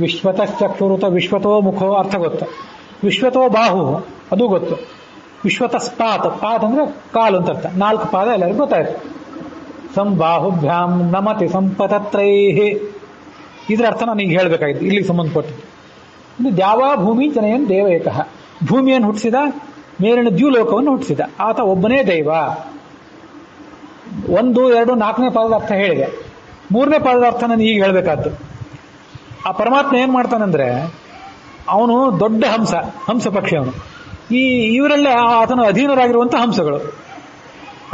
A: ವಿಶ್ವತಶ್ಚಕ್ಷುರುತ ವಿಶ್ವತೋ ಮುಖೋ ಅರ್ಥ ಗೊತ್ತು. ವಿಶ್ವತೋ ಬಾಹು ಅದು ಗೊತ್ತು. ವಿಶ್ವತಸ್ಪಾತ್, ಪಾತ್ ಅಂದರೆ ಕಾಲು ಅಂತ ಅರ್ಥ. 4 ಪಾದ ಎಲ್ಲರಿಗೂ ಗೊತ್ತಾಯ್ತು. ಸಂಬಾಹುಭ್ಯಾಂ ನಮತಿ ಸಂಪತತ್ರೈಹಿ, ಇದರ ಅರ್ಥ ನಾನು ಈಗ ಹೇಳಬೇಕಾಗಿತ್ತು, ಇಲ್ಲಿಗೆ ಸಂಬಂಧಪಟ್ಟಿದ್ದು. ಇದು ದ್ಯಾವಾ ಭೂಮಿ ಜನಯನ್ ದೇವ ಏಕಃ. ಭೂಮಿಯನ್ನು ಹುಟ್ಟಿಸಿದ, ಮೇಲಿನ ದ್ಯೂಲೋಕವನ್ನು ಹುಟ್ಟಿಸಿದ ಆತ ಒಬ್ಬನೇ ದೈವ. 1, 2, 4ನೇ ಪಾದದ ಅರ್ಥ ಹೇಳಿದೆ. 3ನೇ ಪಾದದ ಅರ್ಥ ನಾನು ಈಗ ಹೇಳಬೇಕಾದ್ದು. ಆ ಪರಮಾತ್ಮ ಏನು ಮಾಡ್ತಾನಂದ್ರೆ, ಅವನು ದೊಡ್ಡ ಹಂಸ ಪಕ್ಷಿ. ಅವನು ಇವರೆಲ್ಲ ಆತನ ಅಧೀನರಾಗಿರುವಂಥ ಹಂಸಗಳು,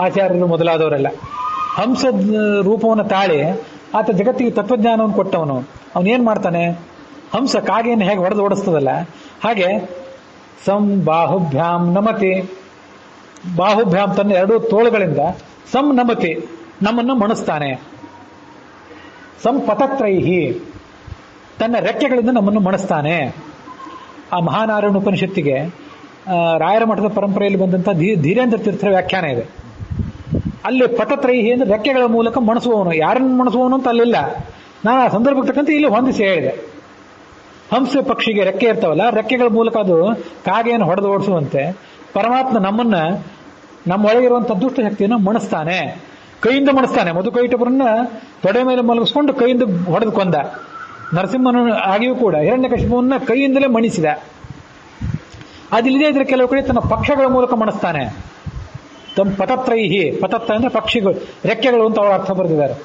A: ಆಚಾರ್ಯರು ಮೊದಲಾದವರೆಲ್ಲ. ಹಂಸದ ರೂಪವನ್ನು ತಾಳಿ ಆತ ಜಗತ್ತಿಗೆ ತತ್ವಜ್ಞಾನವನ್ನು ಕೊಟ್ಟವನು. ಅವನೇನು ಮಾಡ್ತಾನೆ? ಹಂಸ ಕಾಗೆಯನ್ನು ಹೇಗೆ ಓಡಿಸ್ತದಲ್ಲ ಹಾಗೆ ಬಾಹುಭ್ಯಾಂ ನಮತಿ, ಬಾಹುಭ್ಯಾಂ ತನ್ನ 2 ತೋಳುಗಳಿಂದ ನಮತಿ ನಮ್ಮನ್ನು ಮಣಿಸ್ತಾನೆ. ಪತತ್ರೈಹಿ ತನ್ನ ರೆಕ್ಕೆಗಳಿಂದ ನಮ್ಮನ್ನು ಮಣಿಸ್ತಾನೆ. ಆ ಮಹಾನಾರಾಯಣ ಉಪನಿಷತ್ತಿಗೆ ರಾಯರ ಮಠದ ಪರಂಪರೆಯಲ್ಲಿ ಬಂದಂಥ ಧೀರೇಂದ್ರ ತೀರ್ಥರ ವ್ಯಾಖ್ಯಾನ ಇದೆ. ಅಲ್ಲಿ ಪತತ್ರೈಹಿ ಅಂದರೆ ರೆಕ್ಕೆಗಳ ಮೂಲಕ ಮಣಿಸುವವನು. ಯಾರನ್ನು ಮಣಿಸುವವನು ಅಂತ ಅಲ್ಲಿಲ್ಲ. ನಾನು ಆ ಸಂದರ್ಭಕ್ಕೆ ತಕ್ಕಂತೆ ಇಲ್ಲಿ ಹೊಂದಿಸಿ ಹೇಳಿದೆ. ಹಂಸ ಪಕ್ಷಿಗೆ ರೆಕ್ಕೆ ಇರ್ತಾವಲ್ಲ, ರೆಕ್ಕೆಗಳ ಮೂಲಕ ಅದು ಕಾಗೆಯನ್ನು ಹೊಡೆದು ಓಡಿಸುವಂತೆ ಪರಮಾತ್ಮ ನಮ್ಮ ಒಳಗಿರುವಂಥ ದುಷ್ಟ ಶಕ್ತಿಯನ್ನು ಮಣಿಸ್ತಾನೆ. ಕೈಯಿಂದ ಮಣಿಸ್ತಾನೆ. ಮಧುಕೈಟಪುರನ್ನ ತೊಡೆ ಮೇಲೆ ಮಲಗಿಸ್ಕೊಂಡು ಕೈಯಿಂದ ಹೊಡೆದು ಕೊಂದ. ನರಸಿಂಹನ ಆಗಿಯೂ ಕೂಡ ಹಿರಣ್ಯಕಶಿಪುವನ್ನ ಕೈಯಿಂದಲೇ ಮಣಿಸಿದ. ಅದಿಲ್ಲದೆ ಇದ್ರೆ ಕೆಲವು ಕಡೆ ತನ್ನ ಪಕ್ಷಗಳ ಮೂಲಕ ಮಣಿಸ್ತಾನೆ. ತಮ್ಮ ಪತತ್ರೈಹಿ, ಪತತ್ರ ಅಂದ್ರೆ ಪಕ್ಷಿಗಳು, ರೆಕ್ಕೆಗಳು ಅಂತ ಅವ್ರ ಅರ್ಥ ಬರೆದಿದ್ದಾರೆ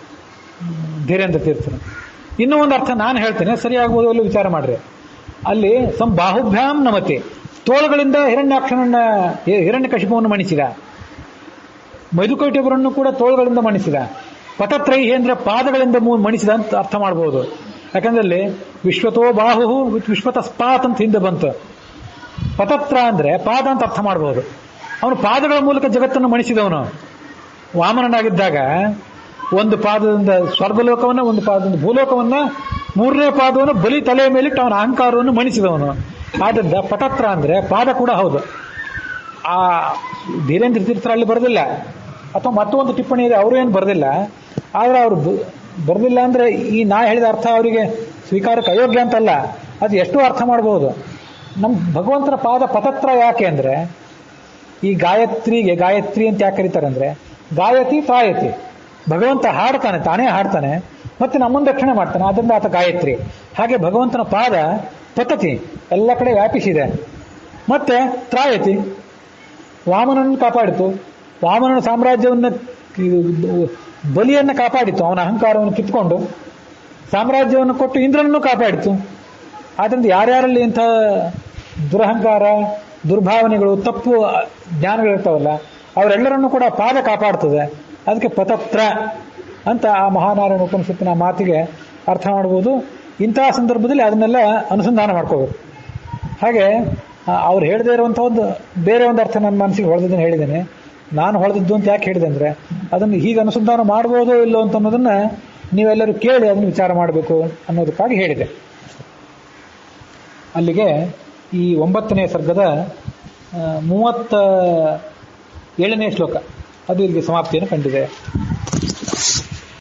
A: ಧೀರೇಂದ್ರ ತೀರ್ಥರು. ಇನ್ನೂ ಒಂದು ಅರ್ಥ ನಾನು ಹೇಳ್ತೇನೆ, ಸರಿಯಾಗುವುದು ಅಲ್ಲಿ ವಿಚಾರ ಮಾಡ್ರಿ. ಅಲ್ಲಿ ಬಾಹುಭ್ಯಾಂ ನಮತಿ, ತೋಳುಗಳಿಂದ ಹಿರಣ್ಯಕಶಿಪುವನ್ನು ಮಣಿಸಿದ, ಮೈದುಕೈಟವರನ್ನು ಕೂಡ ತೋಳುಗಳಿಂದ ಮಣಿಸಿದ. ಪತತ್ರೈಹಿ ಅಂದ್ರೆ ಪಾದಗಳಿಂದ ಮಣಿಸಿದ ಅಂತ ಅರ್ಥ ಮಾಡಬಹುದು. ಯಾಕಂದ್ರೆ ಅಲ್ಲಿ ವಿಶ್ವತೋ ಬಾಹು ವಿಶ್ವತ ಸ್ಪಾತ್ ಅಂತ ಹಿಂದೆ ಬಂತು. ಪತತ್ರ ಅಂದ್ರೆ ಪಾದ ಅಂತ ಅರ್ಥ ಮಾಡಬಹುದು. ಅವನು ಪಾದಗಳ ಮೂಲಕ ಜಗತ್ತನ್ನು ಮಣಿಸಿದವನು. ವಾಮನನಾಗಿದ್ದಾಗ ಒಂದು ಪಾದದಿಂದ ಸ್ವರ್ಗಲೋಕವನ್ನ, ಒಂದು ಪಾದದಿಂದ ಭೂಲೋಕವನ್ನ, ಮೂರನೇ ಪಾದವನ್ನು ಬಲಿ ತಲೆಯ ಮೇಲಿಟ್ಟು ಅವನ ಅಹಂಕಾರವನ್ನು ಮಣಿಸಿದವನು. ಆದ್ರಿಂದ ಪತತ್ರ ಅಂದ್ರೆ ಪಾದ ಕೂಡ ಹೌದು. ಆ ಧೀರೇಂದ್ರ ತೀರ್ಥರಲ್ಲಿ ಬರೆದಿಲ್ಲ, ಅಥವಾ ಮತ್ತೊಂದು ಟಿಪ್ಪಣಿ ಇದೆ, ಅವರು ಏನು ಬರೆದಿಲ್ಲ. ಆದ್ರೆ ಅವರು ಬರೆದಿಲ್ಲ ಅಂದ್ರೆ ಈ ನಾ ಹೇಳಿದ ಅರ್ಥ ಅವರಿಗೆ ಸ್ವೀಕಾರಕ್ಕೆ ಅಯೋಗ್ಯ ಅಂತಲ್ಲ, ಅದು ಎಷ್ಟೋ ಅರ್ಥ ಮಾಡಬಹುದು. ನಮ್ಮ ಭಗವಂತನ ಪಾದ ಪತತ್ರ ಯಾಕೆ ಅಂದ್ರೆ, ಈ ಗಾಯತ್ರಿಗೆ ಗಾಯತ್ರಿ ಅಂತ ಯಾಕೆ ಕರೀತಾರೆ ಅಂದ್ರೆ, ಗಾಯತಿ ತ್ರಾಯತಿ, ಭಗವಂತ ಹಾಡ್ತಾನೆ, ತಾನೇ ಹಾಡ್ತಾನೆ, ಮತ್ತೆ ನಮ್ಮನ್ನು ರಕ್ಷಣೆ ಮಾಡ್ತಾನೆ, ಅದರಿಂದ ಆತ ಗಾಯತ್ರಿ. ಹಾಗೆ ಭಗವಂತನ ಪಾದ ಪತತಿ, ಎಲ್ಲ ಕಡೆ ವ್ಯಾಪಿಸಿದೆ. ಮತ್ತೆ ತ್ರಾಯತಿ, ವಾಮನನ್ನು ಕಾಪಾಡಿತು, ವಾಮನನ ಸಾಮ್ರಾಜ್ಯವನ್ನು, ಬಲಿಯನ್ನು ಕಾಪಾಡಿತು, ಅವನ ಅಹಂಕಾರವನ್ನು ಕಿತ್ಕೊಂಡು ಸಾಮ್ರಾಜ್ಯವನ್ನು ಕೊಟ್ಟು ಇಂದ್ರನನ್ನು ಕಾಪಾಡಿತು. ಆದ್ದರಿಂದ ಯಾರ್ಯಾರಲ್ಲಿ ಇಂಥ ದುರಹಂಕಾರ, ದುರ್ಭಾವನೆಗಳು, ತಪ್ಪು ಜ್ಞಾನಗಳಿರ್ತಾವಲ್ಲ, ಅವರೆಲ್ಲರನ್ನೂ ಕೂಡ ಪಾದ ಕಾಪಾಡ್ತದೆ. ಅದಕ್ಕೆ ಪತತ್ರ ಅಂತ ಆ ಮಹಾನಾರಾಯಣ ಉಪನಿಷತ್ತಿನ ಮಾತಿಗೆ ಅರ್ಥ ಮಾಡ್ಬೋದು. ಇಂತಹ ಸಂದರ್ಭದಲ್ಲಿ ಅದನ್ನೆಲ್ಲ ಅನುಸಂಧಾನ ಮಾಡ್ಕೋಬೇಕು. ಹಾಗೆ ಅವ್ರು ಹೇಳದೇ ಇರುವಂಥ ಒಂದು ಬೇರೆ ಒಂದು ಅರ್ಥ ನನ್ನ ಮನಸ್ಸಿಗೆ ಹೊಳೆದನ್ನು ಹೇಳಿದ್ದೇನೆ. ನಾನು ಹೊಳೆದದ್ದು ಅಂತ ಯಾಕೆ ಹೇಳಿದೆ ಅಂದರೆ, ಅದನ್ನು ಹೀಗೆ ಅನುಸಂಧಾನ ಮಾಡ್ಬೋದೋ ಇಲ್ಲೋ ಅಂತ ಅನ್ನೋದನ್ನ ನೀವೆಲ್ಲರೂ ಕೇಳಿ ಅದನ್ನು ವಿಚಾರ ಮಾಡಬೇಕು ಅನ್ನೋದಕ್ಕಾಗಿ ಹೇಳಿದೆ. ಅಲ್ಲಿಗೆ ಈ 9ನೇ ಸರ್ಗದ 37ನೇ ಶ್ಲೋಕ ಅದು ಇಲ್ಲಿಗೆ ಸಮಾಪ್ತಿಯನ್ನು ಕಂಡಿದೆ.